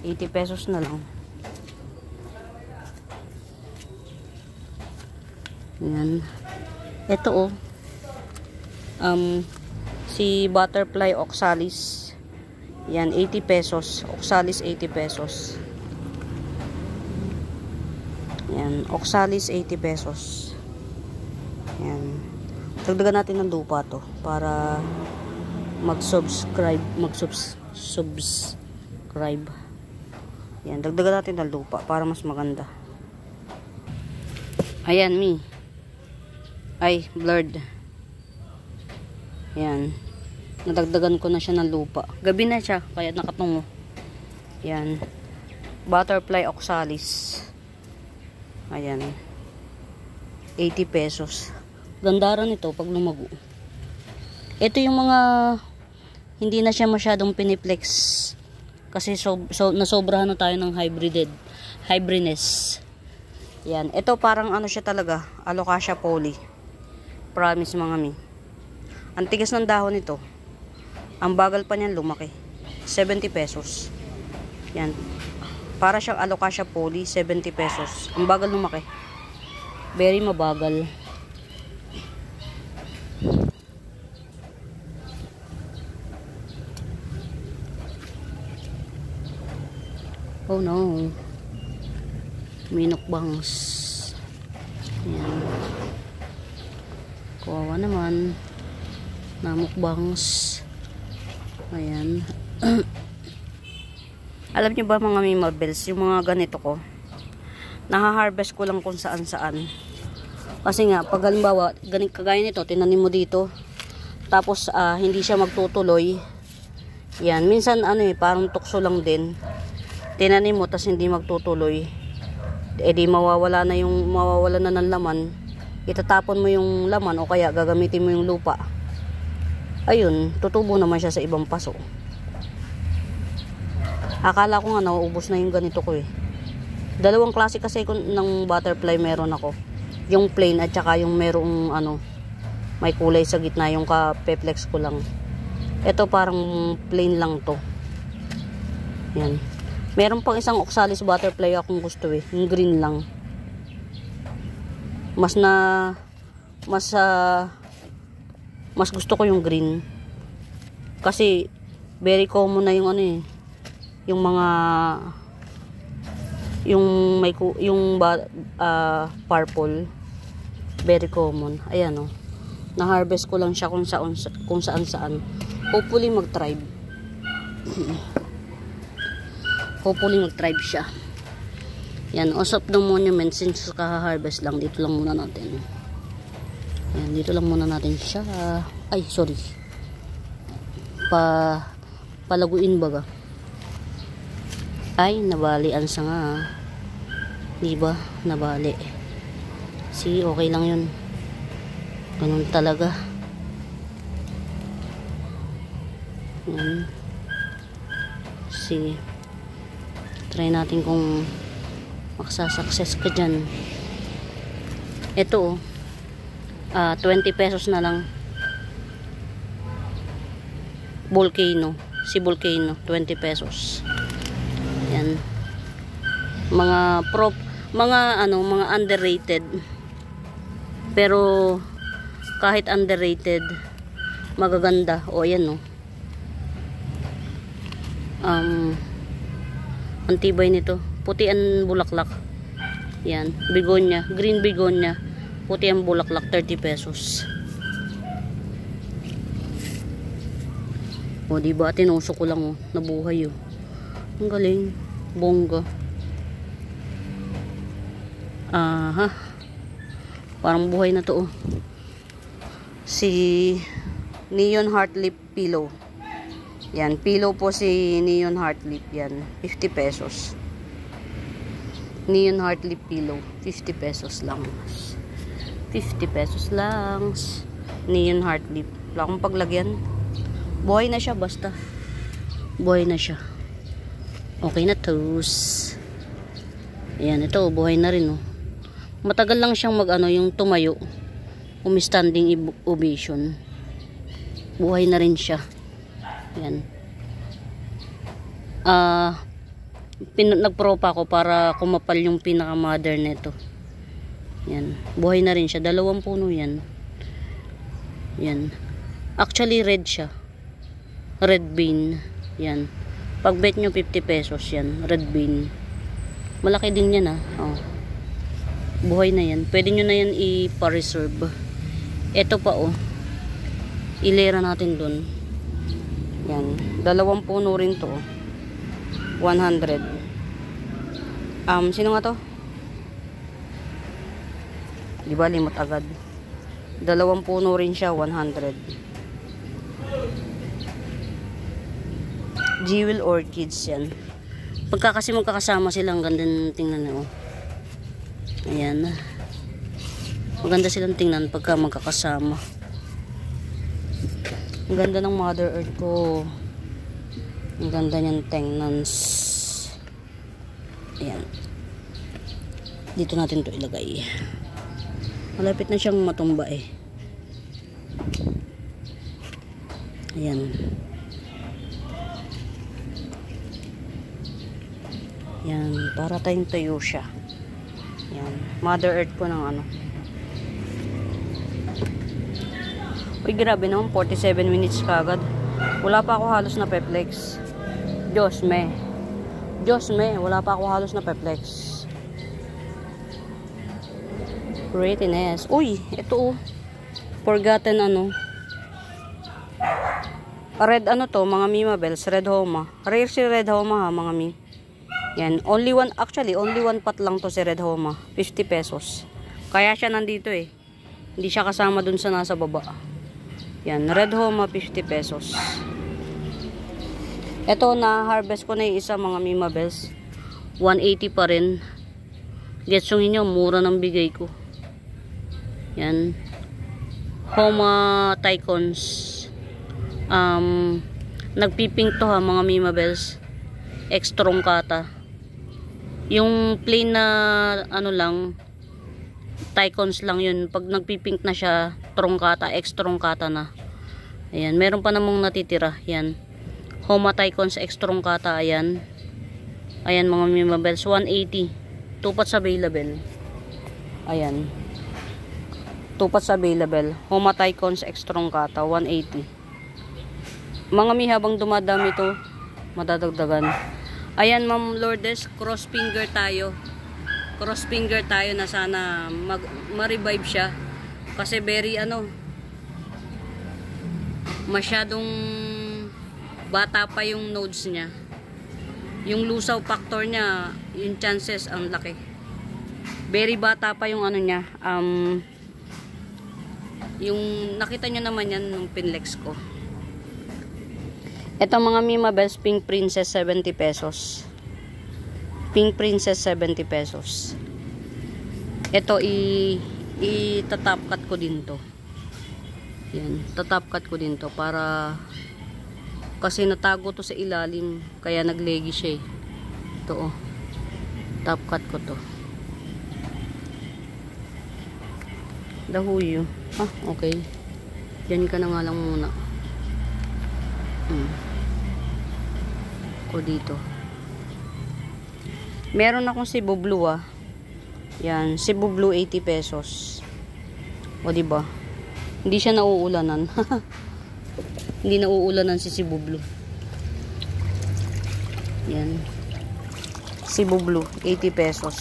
80 pesos na lang. Yan. Ito, oh. Si Butterfly Oxalis. Yan, 80 pesos. Oxalis, 80 pesos. Yan, Oxalis, 80 pesos. Yan. Dagdagan natin ng lupa to para mag-subscribe. Yan, dagdagan natin ng lupa para mas maganda. Ayan, mi. Ay, blurred. Yan. Nadagdagan ko na siya ng lupa. Gabi na siya, kaya nakatungo. Yan. Butterfly Oxalis. Ayan. 80 pesos. Gandaran ito pag lumago. Ito yung mga hindi na siya masyadong piniplex. Kasi nasobrahan na tayo ng hybridness. Yan. Ito parang ano siya talaga. Alocasia poly. Promise mga mi. Ang tigas ng dahon nito. Ang bagal pa niyan lumaki. 70 pesos. Yan. Para siyang Alocasia poly, 70 pesos. Ang bagal lumaki. Very mabagal. Oh no. Minokbangs. Yan. Kawawa naman. Namukbangs. Ayan. Alam niyo ba mga mimabels, yung mga ganito ko, nahaharvest ko lang kung saan saan. Kasi nga, pag halimbawa, kagaya nito, tinanim mo dito, tapos hindi siya magtutuloy. Yan. Minsan ano eh, parang tukso lang din. Tinanim mo, tapos hindi magtutuloy. Di mawawala na ng laman. Itatapon mo yung laman o kaya gagamitin mo yung lupa. Ayun, tutubo naman siya sa ibang paso. Akala ko nga nauubos na yung ganito ko eh. Dalawang klase kasi ng butterfly meron ako. Yung plain at saka yung merong ano, may kulay sa gitna, yung ka-peplex ko lang. Ito parang plain lang to. Yan. Meron pang isang Oxalis butterfly akong gusto eh. Yung green lang. Mas gusto ko yung green. Kasi very common na yung ano eh. Yung mga purple. Very common. Ayan oh. Na-harvest ko lang siya kung saan. Hopefully mag-thrive. Hopefully mag-thrive siya. Yan, Os of the Monument, since kaka-harvest lang, dito lang muna natin. Yan, dito lang muna natin siya. Ay, sorry. Palaguin baga. Ay, nabali ang sanga. Diba? Nabali. See, okay lang yun. Ganun talaga. Yan. See. Try natin kung Maksasucess ka dyan. Ito 20 pesos na lang. Volcano, si Volcano 20 pesos. Yan. Mga mga underrated. Pero kahit underrated, magaganda. O yan ang tibay nito. Puti ang bulaklak. Yan, begonia, green begonia. Puti ang bulaklak, 30 pesos. O diba, tinusok ko lang nabuhay Ang galing, bongga. Aha. Parang buhay na to Si Neon Heart Lip Pillow. Yan, pillow po si Neon Heart Lip. Yan, 50 pesos. Neon Heart Lip Pillow, 50 pesos lang. 50 pesos lang. Neon Heart Lip. Wala akong paglagyan. Buhay na siya basta. Buhay na siya. Okay na toast. Ayan, ito buhay na rin Matagal lang siyang yung tumayo. Standing ovation. Buhay na rin siya. Ayan. Nagpropa ko para kumapal yung pinaka-mother nito. Yan. Buhay na rin siya. 2 puno yan. Yan. Actually red siya. Red bean. Yan. Pag bet nyo 50 pesos yan. Red bean. Malaki din yan Buhay na yan. Pwede nyo na yan i-reserve. Ito pa ilera natin dun. Yan. 2 puno rin to 100. Sino nga to? Diba limot agad. 2 puno rin siya 100. Jewel orchids yan. Pagka kasi magkakasama silang ganda tingnan Ayan. Maganda silang tingnan pagka magkakasama. Ang ganda ng Mother Earth ko. Ang ganda niyang tingnan. Ayan. Dito natin to ilagay. Malapit na siyang matumba Ayan. Yan, para tayong tuyo siya. Yan, Mother Earth ko ng Uy, grabe naman, 47 minutes kagad. Wala pa ako halos na peplex. Diyos me, wala pa ako halos na peplex. Prettiness. Uy, ito forgotten red to, mga Mima Bells, red homa. Rare si red homa mga mi. Yan, only one pot lang to si red homa, 50 pesos. Kaya siya nandito Hindi siya kasama dun sa nasa baba. Yan, red homa 50 pesos. Ito na harvest ko na yung isa mga Mima Bells. 180 pa rin. Getsungin nyo, mura ng bigay ko. Yan. Homa Tycons. Nagpipink to mga Mima Bells. Extrong kata. Yung plain na lang Tycons lang yun. Pag nagpipink na siya, trongkata, extrongkata na. Ayan, meron pa namang natitira. Yan. Homa Tycons extrongkata, ayan. Ayan mga Mima Bells, 180. 2 pots available. Ayan. 2 pots available. Homa Tycons extrongkata, 180. Mga mi, habang dumadami to, madadagdagan. Ayan Ma'am Lourdes, cross finger tayo. Cross finger tayo na sana ma-revive siya. Kasi very masyadong bata pa yung nodes niya. Yung lusaw factor niya, yung chances ang laki. Very bata pa yung niya. Yung nakita niyo naman yan nung pinlex ko. Ito mga Mima Bells, Pink Princess 70 pesos. Pink Princess 70 pesos. Ito i-tatap cut ko din to. Yan, tatap cut ko din to para kasi natago to sa ilalim kaya naglegi siya Ito Top cut ko to. Dahuyo. Ah, okay. Diyan ka na nga lang muna. Ko dito. Meron akong Cebu Blue ah. Yan, Cebu Blue 80 pesos. O diba? Hindi siya nauulanan. Hindi nauulanan si Cebu Blue. Yan. Cebu Blue 80 pesos.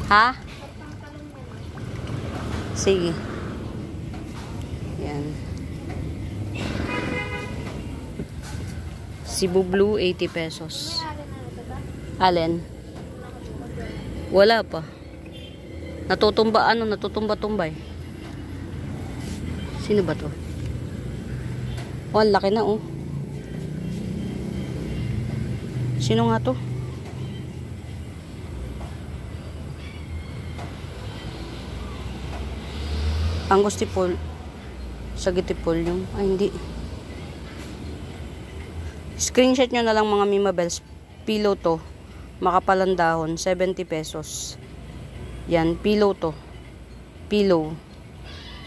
Ha? Sige. Yan. Cebu Blue 80 pesos. Alin? Wala pa. Natutumba-tumbay. Sino ba to? Oh, ang laki na oh. Sino nga to? Angustipol. Sagitipol yung. Ay, hindi. Screenshot nyo na lang mga Mima Bells. Pillow to. Makapalang dahon. 70 pesos. Yan. Pillow to. Pillow.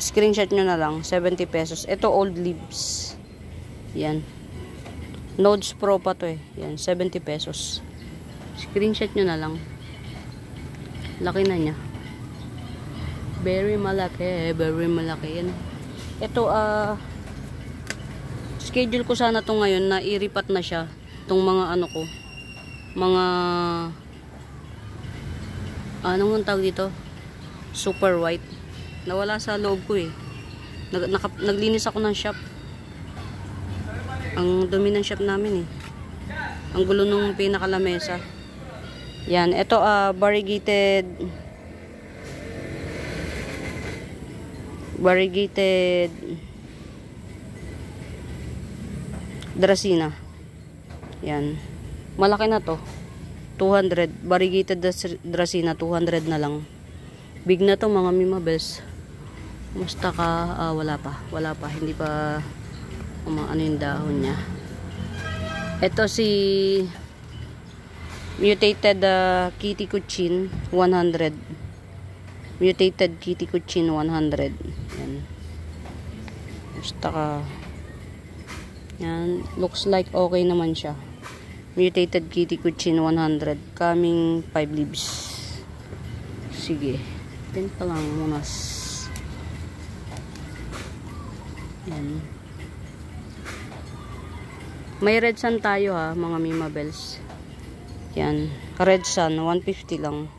Screenshot nyo na lang. 70 pesos. Ito old leaves. Yan. Nodes Pro pa to eh. Yan. 70 pesos. Screenshot nyo na lang. Laki na niya. Very malaki. Very malaki. Yan. Ito schedule ko sana to ngayon na iripat na siya. Itong mga ano ko. Mga anong tawag dito? Super white. Nawala sa loob ko eh. Naglinis ako ng shop. Ang dumi ng shop namin eh. Ang gulo nung pinakalamesa. Yan. Ito variegated Dracena. Yan. Malaki na to. 200. Variegated Dracena. 200 na lang. Big na to mga Mima Bells. Musta ka? Wala pa. Hindi pa ano yung dahon niya. Ito si Mutated Kitty Kuchin 100. Mutated Kitty Kuchin 100. Yan. Musta ka? Yan. Looks like okay naman siya. Mutated Kitty Kuchin 100. Coming 5 leaves. Sige. Tin pa lang muna. Yan. May red sun tayo ha, mga Mima Bells. Yan. Red sun, 150 lang.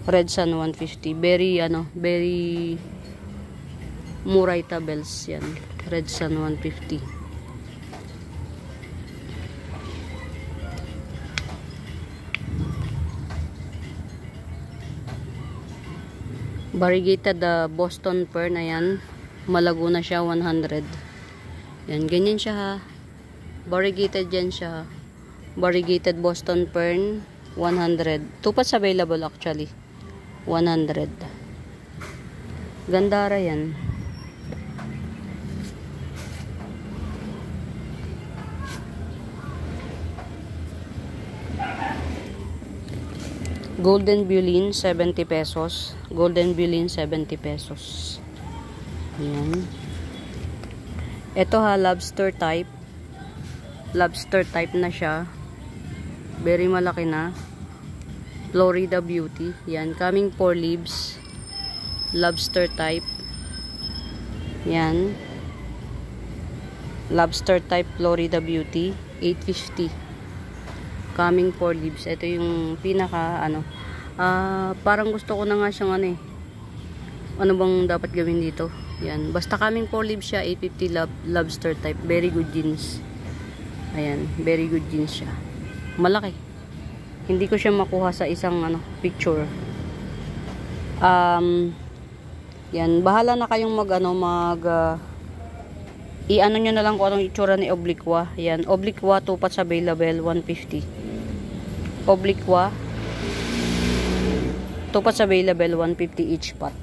Red sun, 150. Very Muraita bells. Yan. Red sun, 150. Variegated Boston Fern. Ayan. Malago na siya, 100. Yan. Ganyan siya ha. Variegated yan siya. Variegated Boston Fern 100. Tupas available actually. 100. Gandara yan. Golden Bulin 70 pesos. Golden Bulin 70 pesos. Yan. Ito ha, lobster type. Lobster type na siya. Very malaki na. Florida Beauty. Yan. Coming 4 leaves. Lobster type. Yan. Lobster type Florida Beauty. 850. Coming 4 leaves. Ito yung pinaka parang gusto ko na nga siyang ano bang dapat gawin dito. Yan. Basta coming 4 leaves siya. 850 lobster type. Very good jeans. Ayan, very good jeans siya. Malaki. Hindi ko siya makuha sa isang picture. Yan, bahala na kayong i-ano nyo na lang kung anong itsura ni Obliqua. Yan, Obliqua 2 pots available, 150. Obliqua 2 pots available, 150 each pot.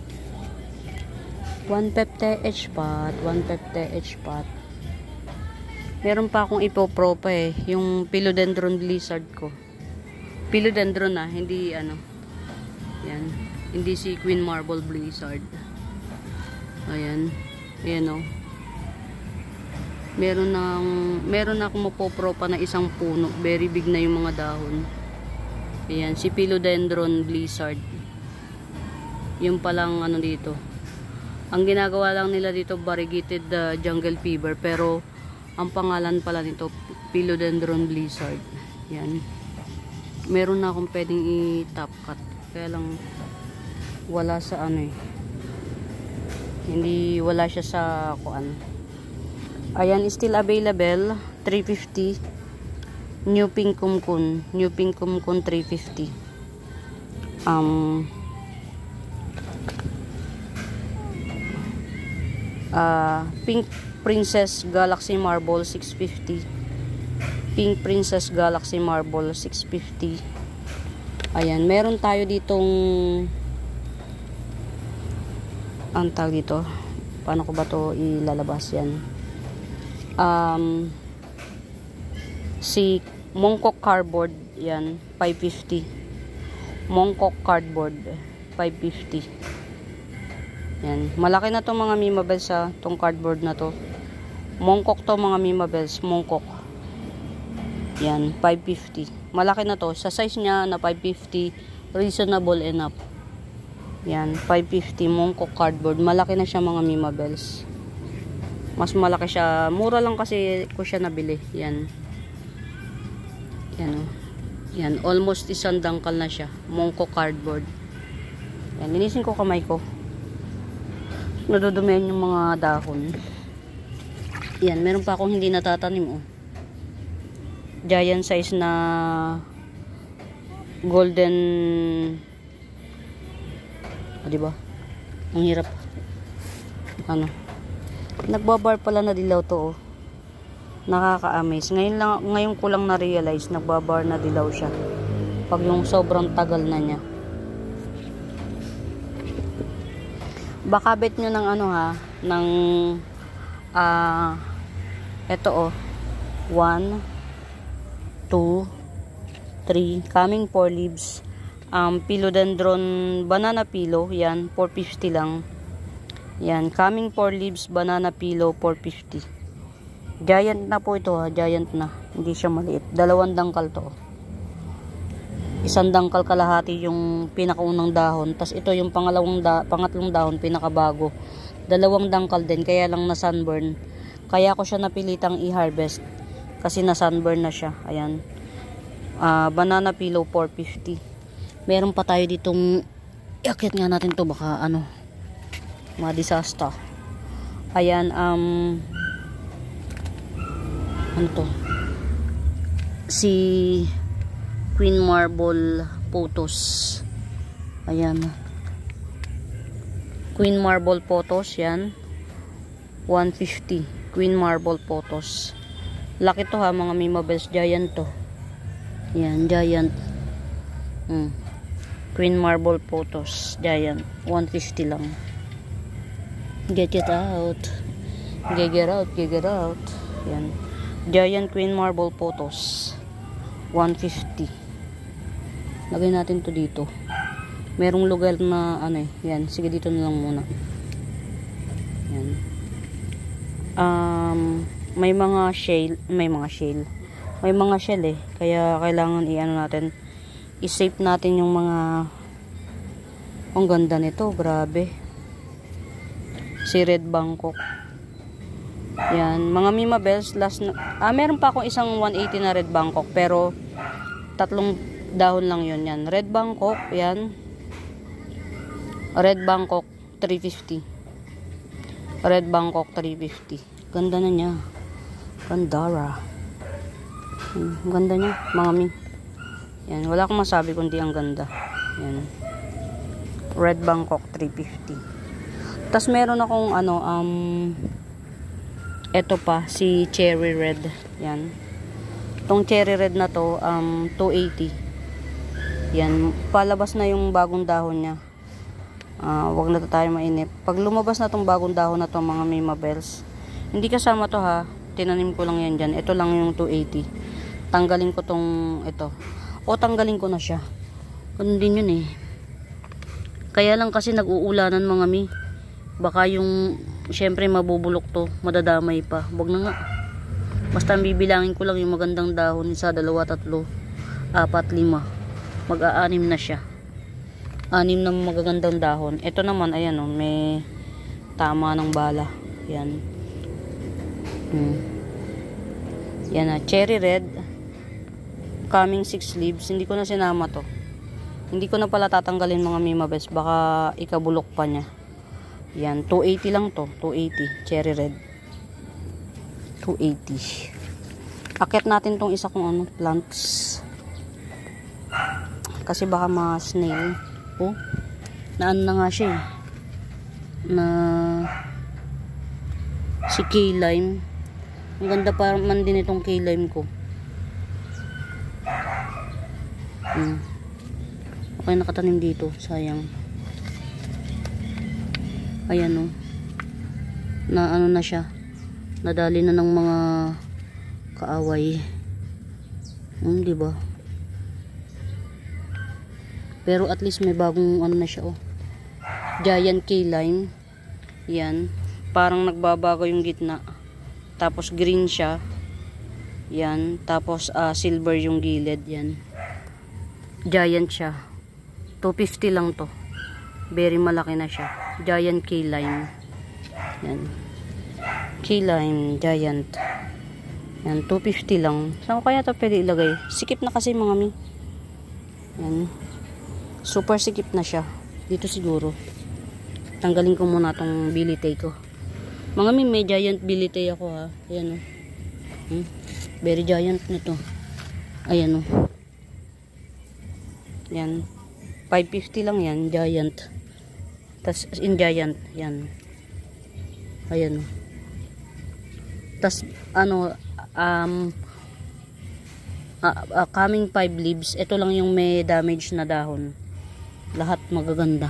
150 each pot, 150 each pot. Meron pa akong ipopropa eh. Yung Philodendron Blizzard ko. Philodendron na, hindi ano. Yan. Hindi si Queen Marble Blizzard. Ayan. Ayan o. Meron na akong mapopropa na isang puno. Very big na yung mga dahon. Ayan. Si Philodendron Blizzard. Yung palang ano dito. Ang ginagawa lang nila dito variegated jungle fever. Pero ang pangalan pala nito Philodendron Blizzard. Yan. Meron na akong pwedeng i-top cut. Kaya lang wala sa ano eh. Hindi wala siya sa kuan. Ayan, still available 350. New Pink Kumkun. New Pink Kumkun 350. Pink Princess Galaxy Marble 650. Pink Princess Galaxy Marble 650. Ayan, meron tayo ditong ang tawag dito. Paano ko ba to ilalabas yan? Si Mongkok Cardboard, yan, 550. Mongkok Cardboard 550. Yan. Malaki na to mga Mimabels ha. Tong cardboard na to. Mongkok to mga Mimabels. Mongkok. Yan. 550. Malaki na to. Sa size niya na 550. Reasonable enough. Yan. 550. Mongkok cardboard. Malaki na siya mga Mimabels. Mas malaki siya. Mura lang kasi ko siya nabili. Yan. Yan o. Yan. Almost isang dangkal na siya. Mongkok cardboard. Yan. Linisin ko kamay ko. Nadudumihan yung mga dahon. Yan, meron pa akong hindi natatanim oh. Giant size na golden diba? Ang hirap. Ano? Nagbabar pala na dilaw to oh. Nakaka-amaze. Ngayon ko lang na-realize nagbabar na dilaw siya. Pag yung sobrang tagal na niya. Baka bet nyo ng ano ha, ng eto oh, 1, 2, 3, coming 4 leaves. Philodendron banana pillow, yan, 450 lang. Yan, coming 4 leaves, banana pillow, 450. Giant na po ito ha, giant na. Hindi siya maliit. 2 dangkal to. Isang dangkal kalahati yung pinakaunang dahon. Tapos ito yung pangatlong dahon, pinakabago. 2 dangkal din, kaya lang na sunburn. Kaya ko siya napilitang i-harvest. Kasi na sunburn na siya. Ayan. Banana pillow 450. Meron pa tayo ditong, iakit nga natin to baka ano, ma-disaster. Ayan, ano to? Si Queen Marble Photos. Ayan. Queen Marble Photos, yan. 150. Queen Marble Photos. Laki to ha, mga Mimabels. Giant to. Yan, giant. Queen Marble Photos. Giant. 150 lang. Get it out. Get out, get out. Yan. Giant Queen Marble Photos. 150. Lagay natin to dito. Merong lugar na ano eh. Yan. Sige, dito na lang muna. Yan. May mga shell. May mga shell eh. Kaya kailangan i-ano natin. I-save natin yung mga. Ang ganda nito. Grabe. Si Red Bangkok. Yan. Mga Mimabels. Meron pa akong isang 180 na Red Bangkok. Pero 3 dahon lang yun. Yan. Red Bangkok. Yan. Red Bangkok 350. Red Bangkok 350. Ganda na niya. Gandara. Ganda niya. Mga min. Yan. Wala akong masabi kundi ang ganda. Yan. Red Bangkok 350. Tas meron akong ano, eto pa, si Cherry Red. Yan. Itong Cherry Red na to, 280. Yan. Palabas na yung bagong dahon niya. Wag na tayo mainip. Pag lumabas na tong bagong dahon na to mga Mimabels, hindi kasama to ha. Tinanim ko lang yan dyan. Ito lang yung 280. Tanggalin ko tong ito. O tanggalin ko na siya. Ganun din yun eh. Kaya lang kasi nag-uulanan mga mi. Baka yung syempre mabubulok to. Madadamay pa. Wag na nga. Basta bibilangin ko lang yung magandang dahon. 1, 2, 3, 4, 5. Mag-aanim na siya. 6 na magagandang dahon. Ito naman ayan o. May tama ng bala. Yan. Yan na. Cherry red. Coming 6 leaves. Hindi ko na sinama to. Hindi ko na pala tatanggalin mga Mima Best. Baka ikabulok pa niya. Yan. 280 lang to. 280. Cherry red. 280. Akyat natin tong isa kong ano, plants. Kasi baka ma-snail. Oh. Naan na nga siya eh. Na si K-lime. Ang ganda pa man din itong K-lime ko. Okay, nakatanim dito. Sayang. Ayan o. Na ano na siya. Nadali na ng mga kaaway. Diba? Pero at least may bagong ano na siya oh. Giant K-lime. Yan. Parang nagbabago yung gitna. Tapos green siya. Yan. Tapos silver yung gilid. Yan. Giant siya. 250 lang to. Very malaki na siya. Giant K-lime. Yan. K-lime. Giant. Yan. 250 lang. Saan ko kaya to pwede ilagay? Sikip na kasi mga mi. Yan. Super sikip na siya. Dito siguro. Tanggalin ko muna tong bilitay ko. Mga mi, may giant bilitay ako ha. Ayan o. Very giant nito. Ayan o. Yan. 550 lang yan. Giant. Tas in giant. Yan. Ayan o. Tas ano, coming 5 leaves. Ito lang yung may damage na dahon. Lahat magaganda.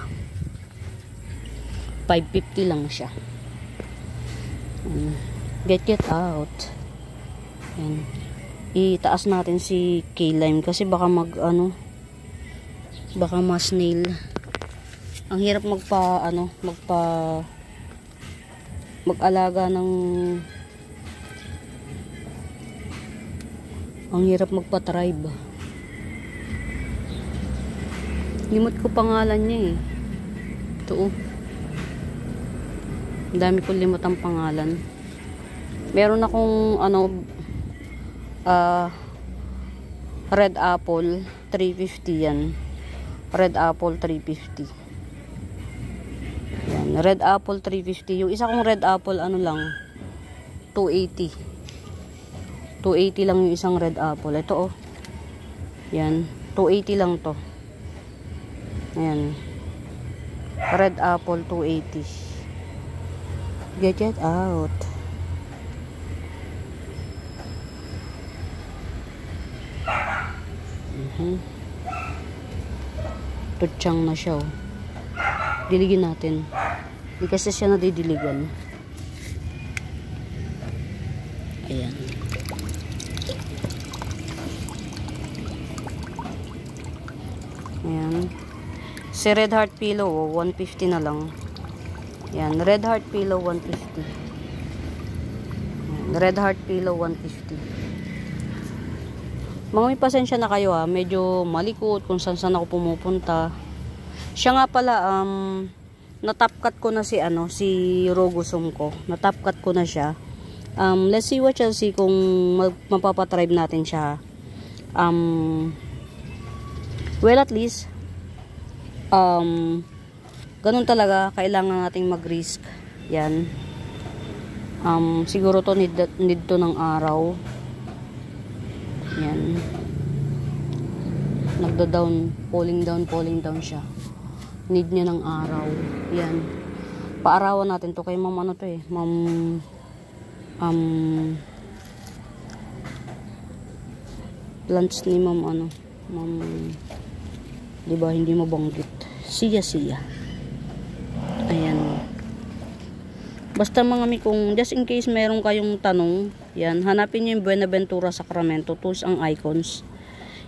550 lang siya. Get out. Yan. Itaas natin si K-lime kasi baka baka ma-snail. Ang hirap mag-alaga ng ang hirap magpa-tribe. Limot ko pangalan niya eh. Ito oh. Dami kong limot ang pangalan. Meron akong red apple 350 yan. Red apple 350. Yan, red apple 350. Yung isa kong red apple lang 280. 280 lang yung isang red apple. Ito oh. Yan, 280 lang to. Ayan. Red apple 280. Get out. Tutsang na siya oh. Diligin natin. Hindi kasi siya nadidiligan. Ayan. Ayan. Si Red Heart Pillow oh, 150 na lang. Yan, Red Heart Pillow 150. Yan, Red Heart Pillow 150. Mga may pasensya na kayo ha, medyo malikot kung saan ako pumupunta. Siya nga pala, natapkat ko na si Rogosum ko. Natapkat ko na siya. Let's see what you'll see kung mapapatribe natin siya. Well, at least, ganun talaga, kailangan nating mag-risk. Yan. Siguro to need to ng araw. Yan. Nagda-down, falling down siya. Need niya ng araw. Yan. Paarawan natin to kay ma'am to eh. Ma'am plants ni ma'am ma'am, di ba hindi mabanggit. Siya. Ayan. Basta mga mi, kung just in case meron kayong tanong, Yan, hanapin nyo yung Buenaventura Sacramento Tools and Icons.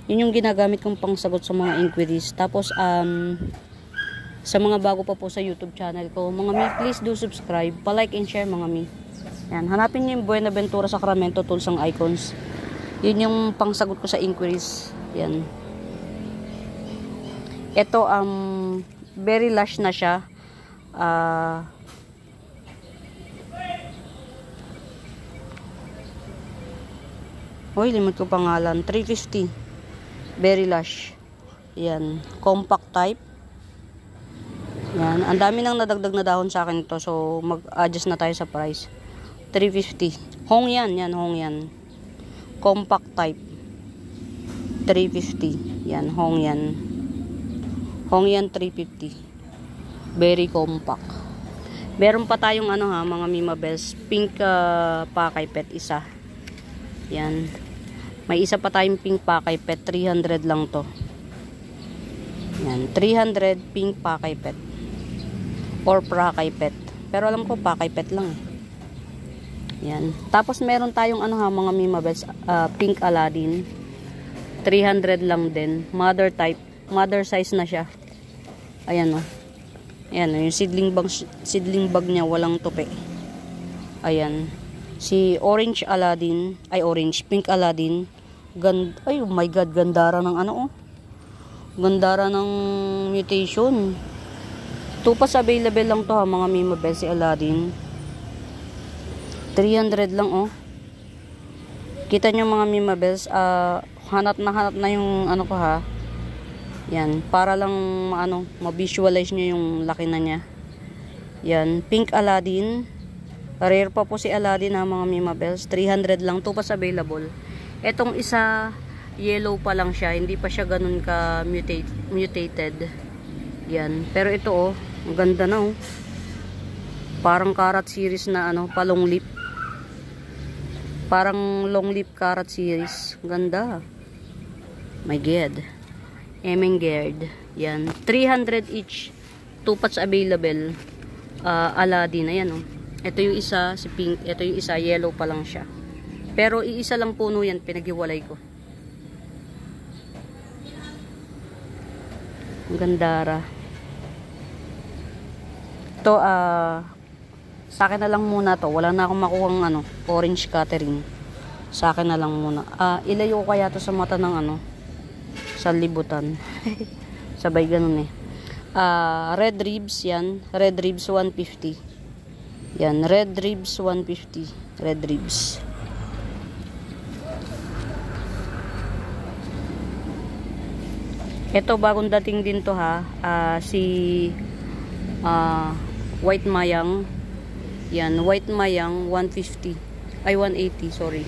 Yun yung ginagamit kong pangsagot sa mga inquiries. Tapos, sa mga bago pa po sa YouTube channel ko, mga mi, please do subscribe, pa-like and share mga mi. Yan, hanapin nyo yung Buenaventura Sacramento Tools and Icons. Yun yung pangsagot ko sa inquiries. Yan. Ito, very lush na siya. Hoy, limit ko pangalan. 350. Very lush. Yan. Compact type. Yan. Ang dami nang nadagdag na dahon sa akin ito. So, mag-adjust na tayo sa price. 350. Hong yan. Yan, Hong yan. Compact type. 350. Yan, Hong yan. Hong yan, 350. Very compact. Meron pa tayong mga Mima Bells. Pink pakay pet isa. Yan. May isa pa tayong pink pakay pet. 300 lang to. Yan. 300 pink pakay pet. Or pakay pet. Pero alam ko pakay pet lang eh. Yan. Tapos meron tayong mga Mima Bells. Pink Aladdin. 300 lang din. Mother type. Mother size na siya. Ayan o. Ayan o. Yung seedling bag niya walang tupi. Ayan. Si Orange Aladdin, Pink Aladdin. Ay, oh my God, gandara ng gandara ng mutation. Tupas available lang to mga Mima Bells, si Aladdin. 300 lang oh. Kita nyo mga Mima Bells, hanap na yung ko ha. Yan, para lang ma-visualize nyo yung laki na niya. Yan, Pink Aladdin. Rare pa po si Aladdin mga Mima Bells. 300 lang. Tupas available. Etong isa, yellow pa lang siya. Hindi pa siya ganun ka mutated. Yan. Pero ito ang ganda na Parang carrot series na pa long lip. Parang long lip carrot series. Ganda. My God. Emengard. Yan. 300 each. Tupats available. Aladdin. Ayan Ito yung isa, si pink. Ito yung isa, yellow pa lang siya. Pero iisa lang puno yan, pinaghiwalay ko. Ang gandara. Ito, sa akin na lang muna to. Wala na akong makuhang orange catering. Sa akin na lang muna. Ilayo ko kaya to sa mata ng sa libutan. Sabay ganun red ribs yan. Red ribs 150. Yan, red ribs 150. Red ribs. Ito bagong dating din to si White Mayang. Yan, White Mayang 150. Ay 180, sorry.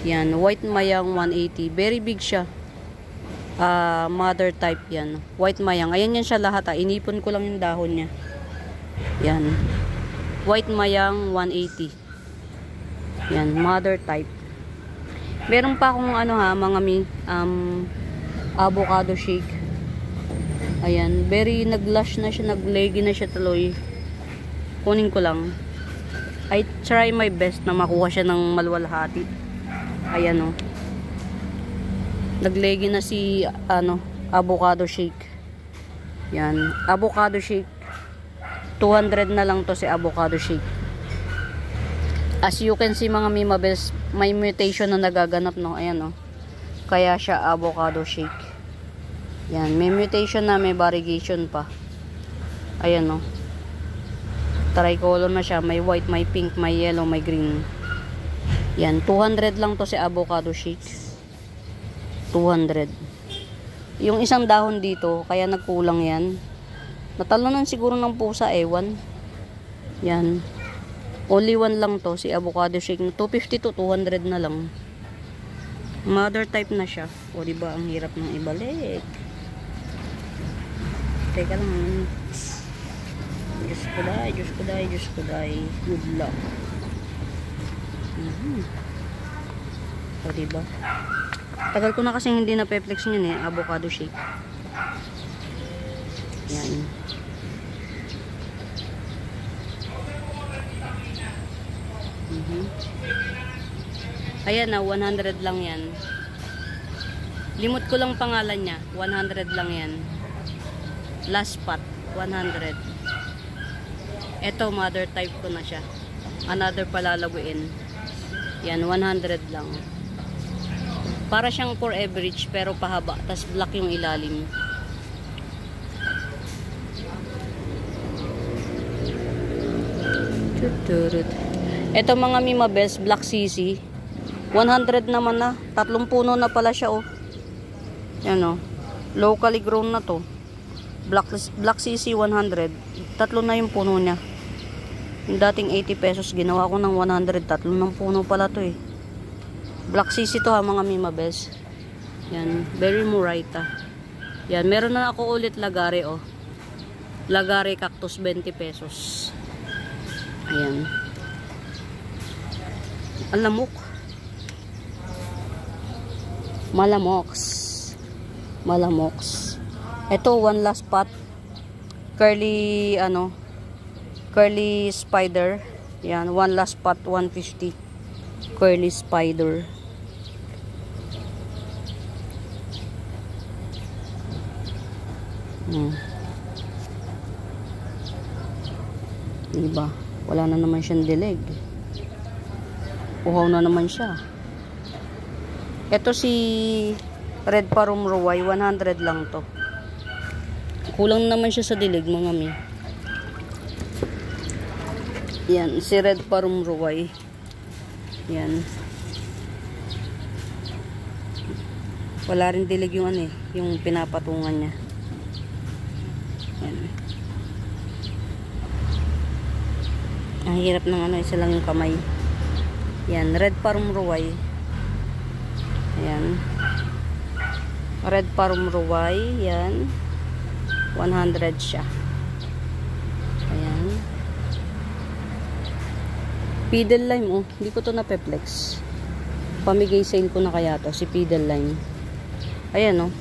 Yan, White Mayang 180. Very big siya. Mother type yan. White Mayang. Ayan yan siya lahat Inipon ko lang yung dahon niya. Yan. White Mayang 180. Yan, mother type. Meron pa akong mga avocado shake. Ayan, very naglush na siya, nagleggy na siya tuloy. Kunin ko lang. I try my best na makuha siya ng malwalhati. Ayan Nagleggy na si avocado shake. Yan, avocado shake. 200 na lang to si avocado shake. As you can see mga Mima Bells, may mutation na nagaganap ayan Kaya siya avocado shake. Yan, may mutation na, may variegation pa. Ayan tricolor na siya, may white, may pink, may yellow, may green. Yan, 200 lang to si avocado shake. 200. Yung isang dahon dito, kaya nagkulang yan. Natalunan siguro ng pusa, ewan. Yan. Only one lang to, si avocado shake. 250 to 200 na lang. Mother type na siya. O, diba, ang hirap ng ibalik. Teka lang. Diyos ko day, Diyos ko day, Diyos ko day. Good luck. O, diba? Tagal ko na kasi hindi na pe-flex yun avocado shake. Yan. Ayan na, 100 lang yan. Limot ko lang pangalan niya. 100 lang yan. Last spot, 100. Ito, mother type ko na siya. Another palalaguin. Yan, 100 lang. Para siyang for average, pero pahaba. Tas black yung ilalim. Ito mga Mima Best, Black CC. 100 naman na. 3 puno na pala siya, oh. Yan, oh. Locally grown na to. Black CC 100. 3 na yung puno niya. Yung dating 80 pesos, ginawa ko ng 100. 3 ng puno pala to, eh. Black CC to, ha, mga Mima Best. Yan. Very murita. Yan. Meron na ako ulit lagare, oh. Lagare cactus, 20 pesos. Ayan. Ang lamok. Malamox. Malamox. Ito, one last spot. Curly, curly spider. Yan, one last spot, 150. Curly spider. Diba? Wala na naman siyang dilig. Uhaw na naman siya. Ito si Red Parum Ruway, 100 lang to. Kulang naman siya sa dilig, mga mi. Yan, si Red Parum Ruway. Yan. Wala rin dilig yung yung pinapatungan niya. Yan. Ang hirap ng isa lang yung kamay. Yan, Red Parum Ruway. Ayan. Red Parum Ruway. Yan. 100 siya. Ayan. Peedle lime, oh. Hindi ko to na-peplex. Pamigay sale ko na kaya to. Si peedle lime. Ayan, oh.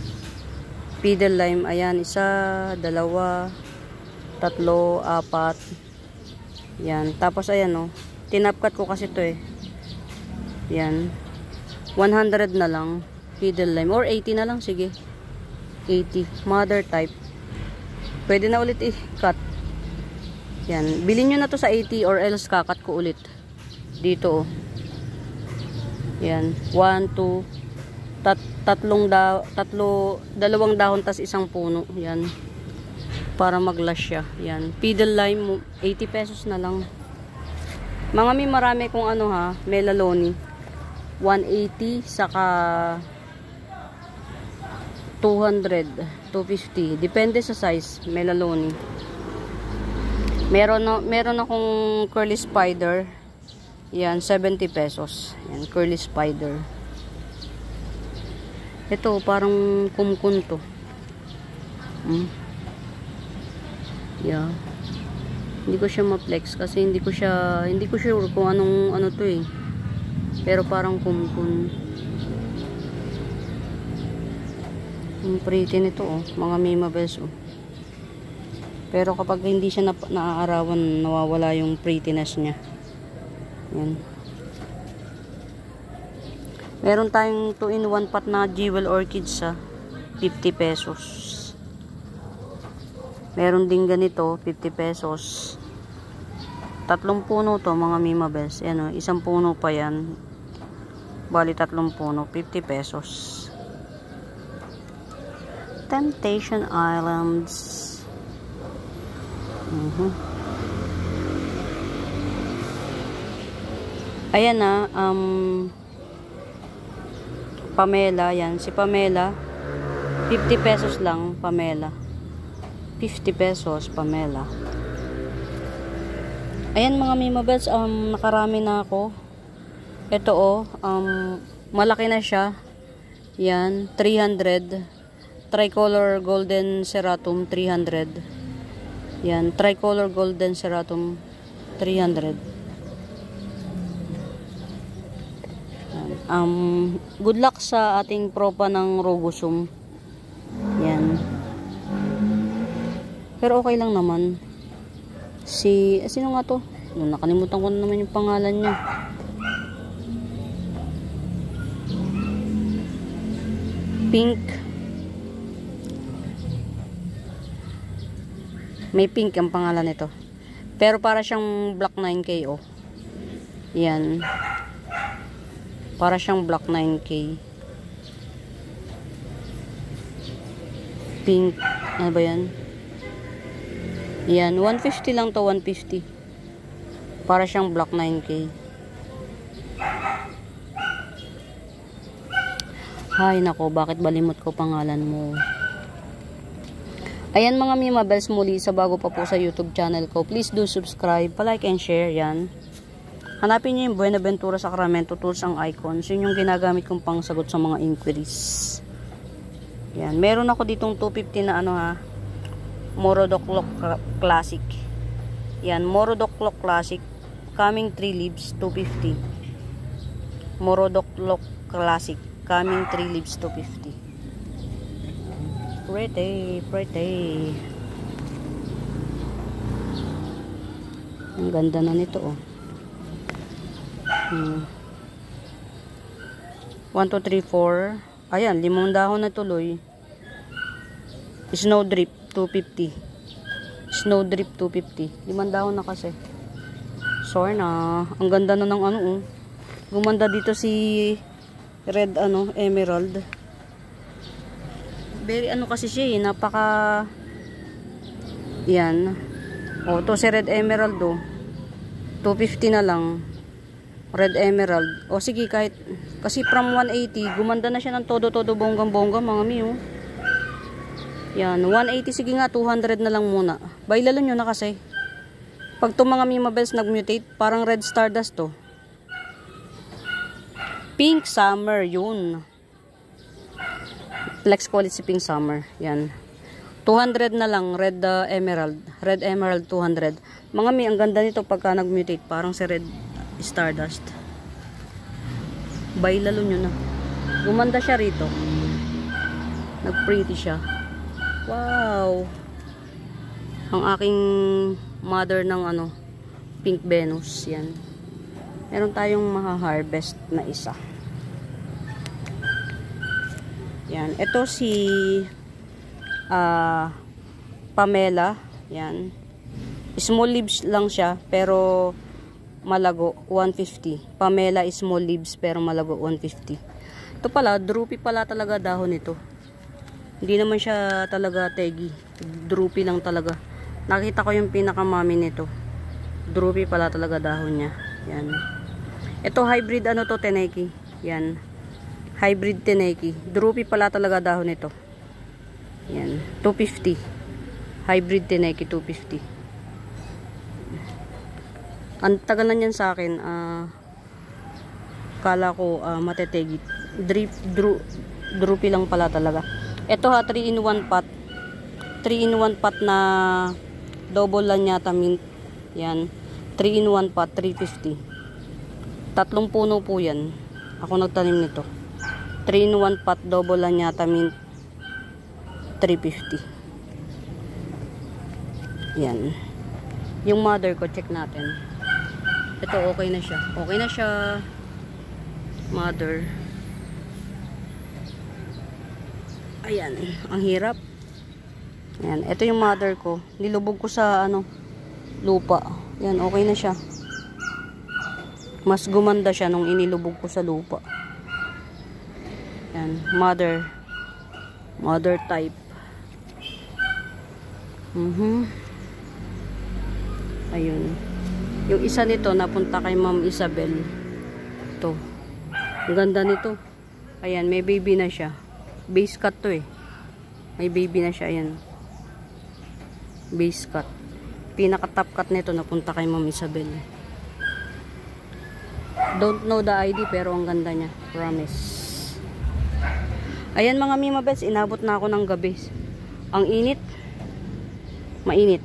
Peedle lime. Ayan. 1, 2, 3, 4. Yan. Tapos, ayan, oh. Tinapkat ko kasi to, eh. Yan. 100 na lang. Peedle lime. Or 80 na lang. Sige. 80. Mother type. Pwede na ulit i-cut. Yan. Bilhin nyo na to sa 80 or else kakat ko ulit. Dito, oh. Yan. 1, 2. Dalawang dahon tas isang puno. Yan. Para mag-lash siya. Yan. Peedle lime. 80 pesos na lang. Mga may marami kung melaloni. 180 saka 200, 250. Depende sa size, melaloni. Meron akong curly spider. Yan, 70 pesos. Yan, curly spider. Ito, parang kumkun to. Yeah. Hindi ko siya ma-flex kasi hindi ko sure kung ano to, eh. Pero parang kumkun. Ang pretty nito, oh. Mga Mima Best, oh. Pero kapag hindi siya naaarawan, nawawala yung prettiness niya. Yan. Meron tayong 2-in-1 pot na jewel orchids, 50 pesos. Meron din ganito, 50 pesos. 3 puno to, mga Mima Best. Yan, oh. Isang puno pa yan. Bali 3 puno, 50 pesos. Temptation Islands. Ayan na, Pamela, yan. Si Pamela, 50 pesos lang, Pamela. 50 pesos, Pamela. Ayan, mga Mima Best, nakarami na ako. Ito, oh, malaki na siya. Yan, 300. Tricolor Golden Ceratum, 300. Yan, Tricolor Golden Ceratum, 300. Yan. Good luck sa ating propa ng Rogosum. Yan. Pero okay lang naman. Sino nga to? Nakalimutan ko na naman yung pangalan niya. Pink. May pink ang pangalan nito. Pero para siyang black 9K, oh. Yan. Para siyang black 9K. Pink. Ano ba yan? Yan. 150 lang to, 150. Para siyang black 9K. Hay nako, bakit balimot ko pangalan mo? Ayan mga Mimabels, muli sa bago pa po sa YouTube channel ko. Please do subscribe, palike and share yan. Hanapin niyo yung Buenaventura Sacramento Tools ang icons. Yun yung ginagamit kong pangsagot sa mga inquiries. Yan. Meron ako ditong 250 na ano ha. Morodok Lock Classic. Yan. Morodok Lock Classic. Coming 3 leaves, 250. Morodok Lock Classic. Coming 3 leaves, 250. Pretty, pretty. Ang ganda na nito, oh. 1, 2, 3, 4. Ayan, 5 dahon na tuloy. Snow drip, 250. Snow drip, 250. 5 dahon na kasi. Sorry na. Ang ganda na ng ano, oh. Gumanda dito si red, ano, emerald. Very ano kasi siya, eh. Napaka... Yan. O, to si red emerald, oh. 250 na lang. Red emerald. O, sige, kahit... Kasi from 180, gumanda na siya ng todo-todo bonggang-bongga, mga mi, oh. Yan. 180, sige nga, 200 na lang muna. Bailalo nyo na kasi. Pag itong mga Mimabels nag-mutate, parang red stardust, to. Pink Summer, yun. Flex quality Pink Summer. Yan. 200 na lang, red emerald. Red emerald, 200. Mga mi, ang ganda nito pagka nag-mutate. Parang si red stardust. Bailalo nyo na. Gumanda siya rito. Nag-pretty siya. Wow. Ang aking mother ng ano, Pink Venus. Yan. Meron tayong maha-harvest na isa. Yan. Ito si Pamela. Yan. Small leaves lang siya pero malago, 150. Pamela is small leaves pero malago, 150. Ito pala, droopy pala talaga dahon nito. Hindi naman siya talaga teggy. Droopy lang talaga. Nakita ko yung pinakamami nito. Droopy pala talaga dahon niya. Yan. Ito hybrid ano to, Teneki. Yan. Hybrid Teneki. Droopy pala talaga dahon nito. Yan. 250. Hybrid Teneki 250. Ang tagal na niyan sa akin. Kala ko matetegi. Droopy lang pala talaga. Ito ha, 3-in-1 pot. 3-in-1 pot na double lanyata mint. Yan. 3-in-1 pot, 350. 3 puno po yan. Ako nagtanim nito. 3-in-1 pot, double lanyata mint, 350. Yan. Yung mother ko, check natin. Ito, okay na siya. Okay na siya. Mother. Ayan. Ang hirap. Ayan. Ito yung mother ko. Nilubog ko sa, ano, lupa. Yan, okay na siya. Mas gumanda siya nung inilubog ko sa lupa. Yan, mother type. Ayun. Yung isa nito napunta kay Ma'am Isabel. Ito. Ang ganda nito. Ayan, may baby na siya. Base cut to, eh. May baby na siya, ayan. Base cut. Pinaka top cut nito napunta kay Ma'am Isabel. Don't know the ID pero ang ganda niya. Promise. Ayan mga Mimabels, inabot na ako ng gabi. Ang init. Mainit.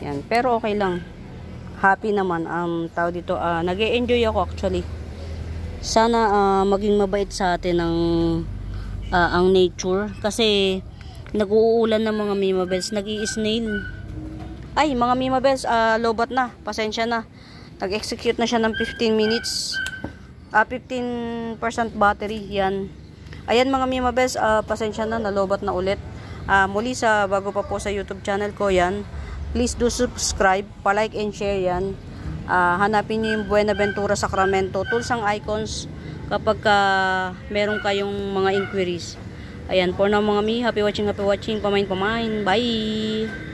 Yan. Pero okay lang. Happy naman. Tao dito. Nag-e-enjoy ako actually. Sana maging mabait sa atin ang nature. Kasi nag-uulan ng mga Mimabels. Nag-i-snail. Ay, mga Mimabels, lobat na. Pasensya na. Nag-execute na siya ng 15 minutes. 15% battery. Yan. Ayan mga Mima Bes, pasensya na, nalobat na ulit. Muli sa bago pa po sa YouTube channel ko yan, please do subscribe, palike and share yan. Hanapin nyo yung Buenaventura Sacramento tools ang icons kapag meron kayong mga inquiries. Ayan, for now mga mi, happy watching, pamain. Bye!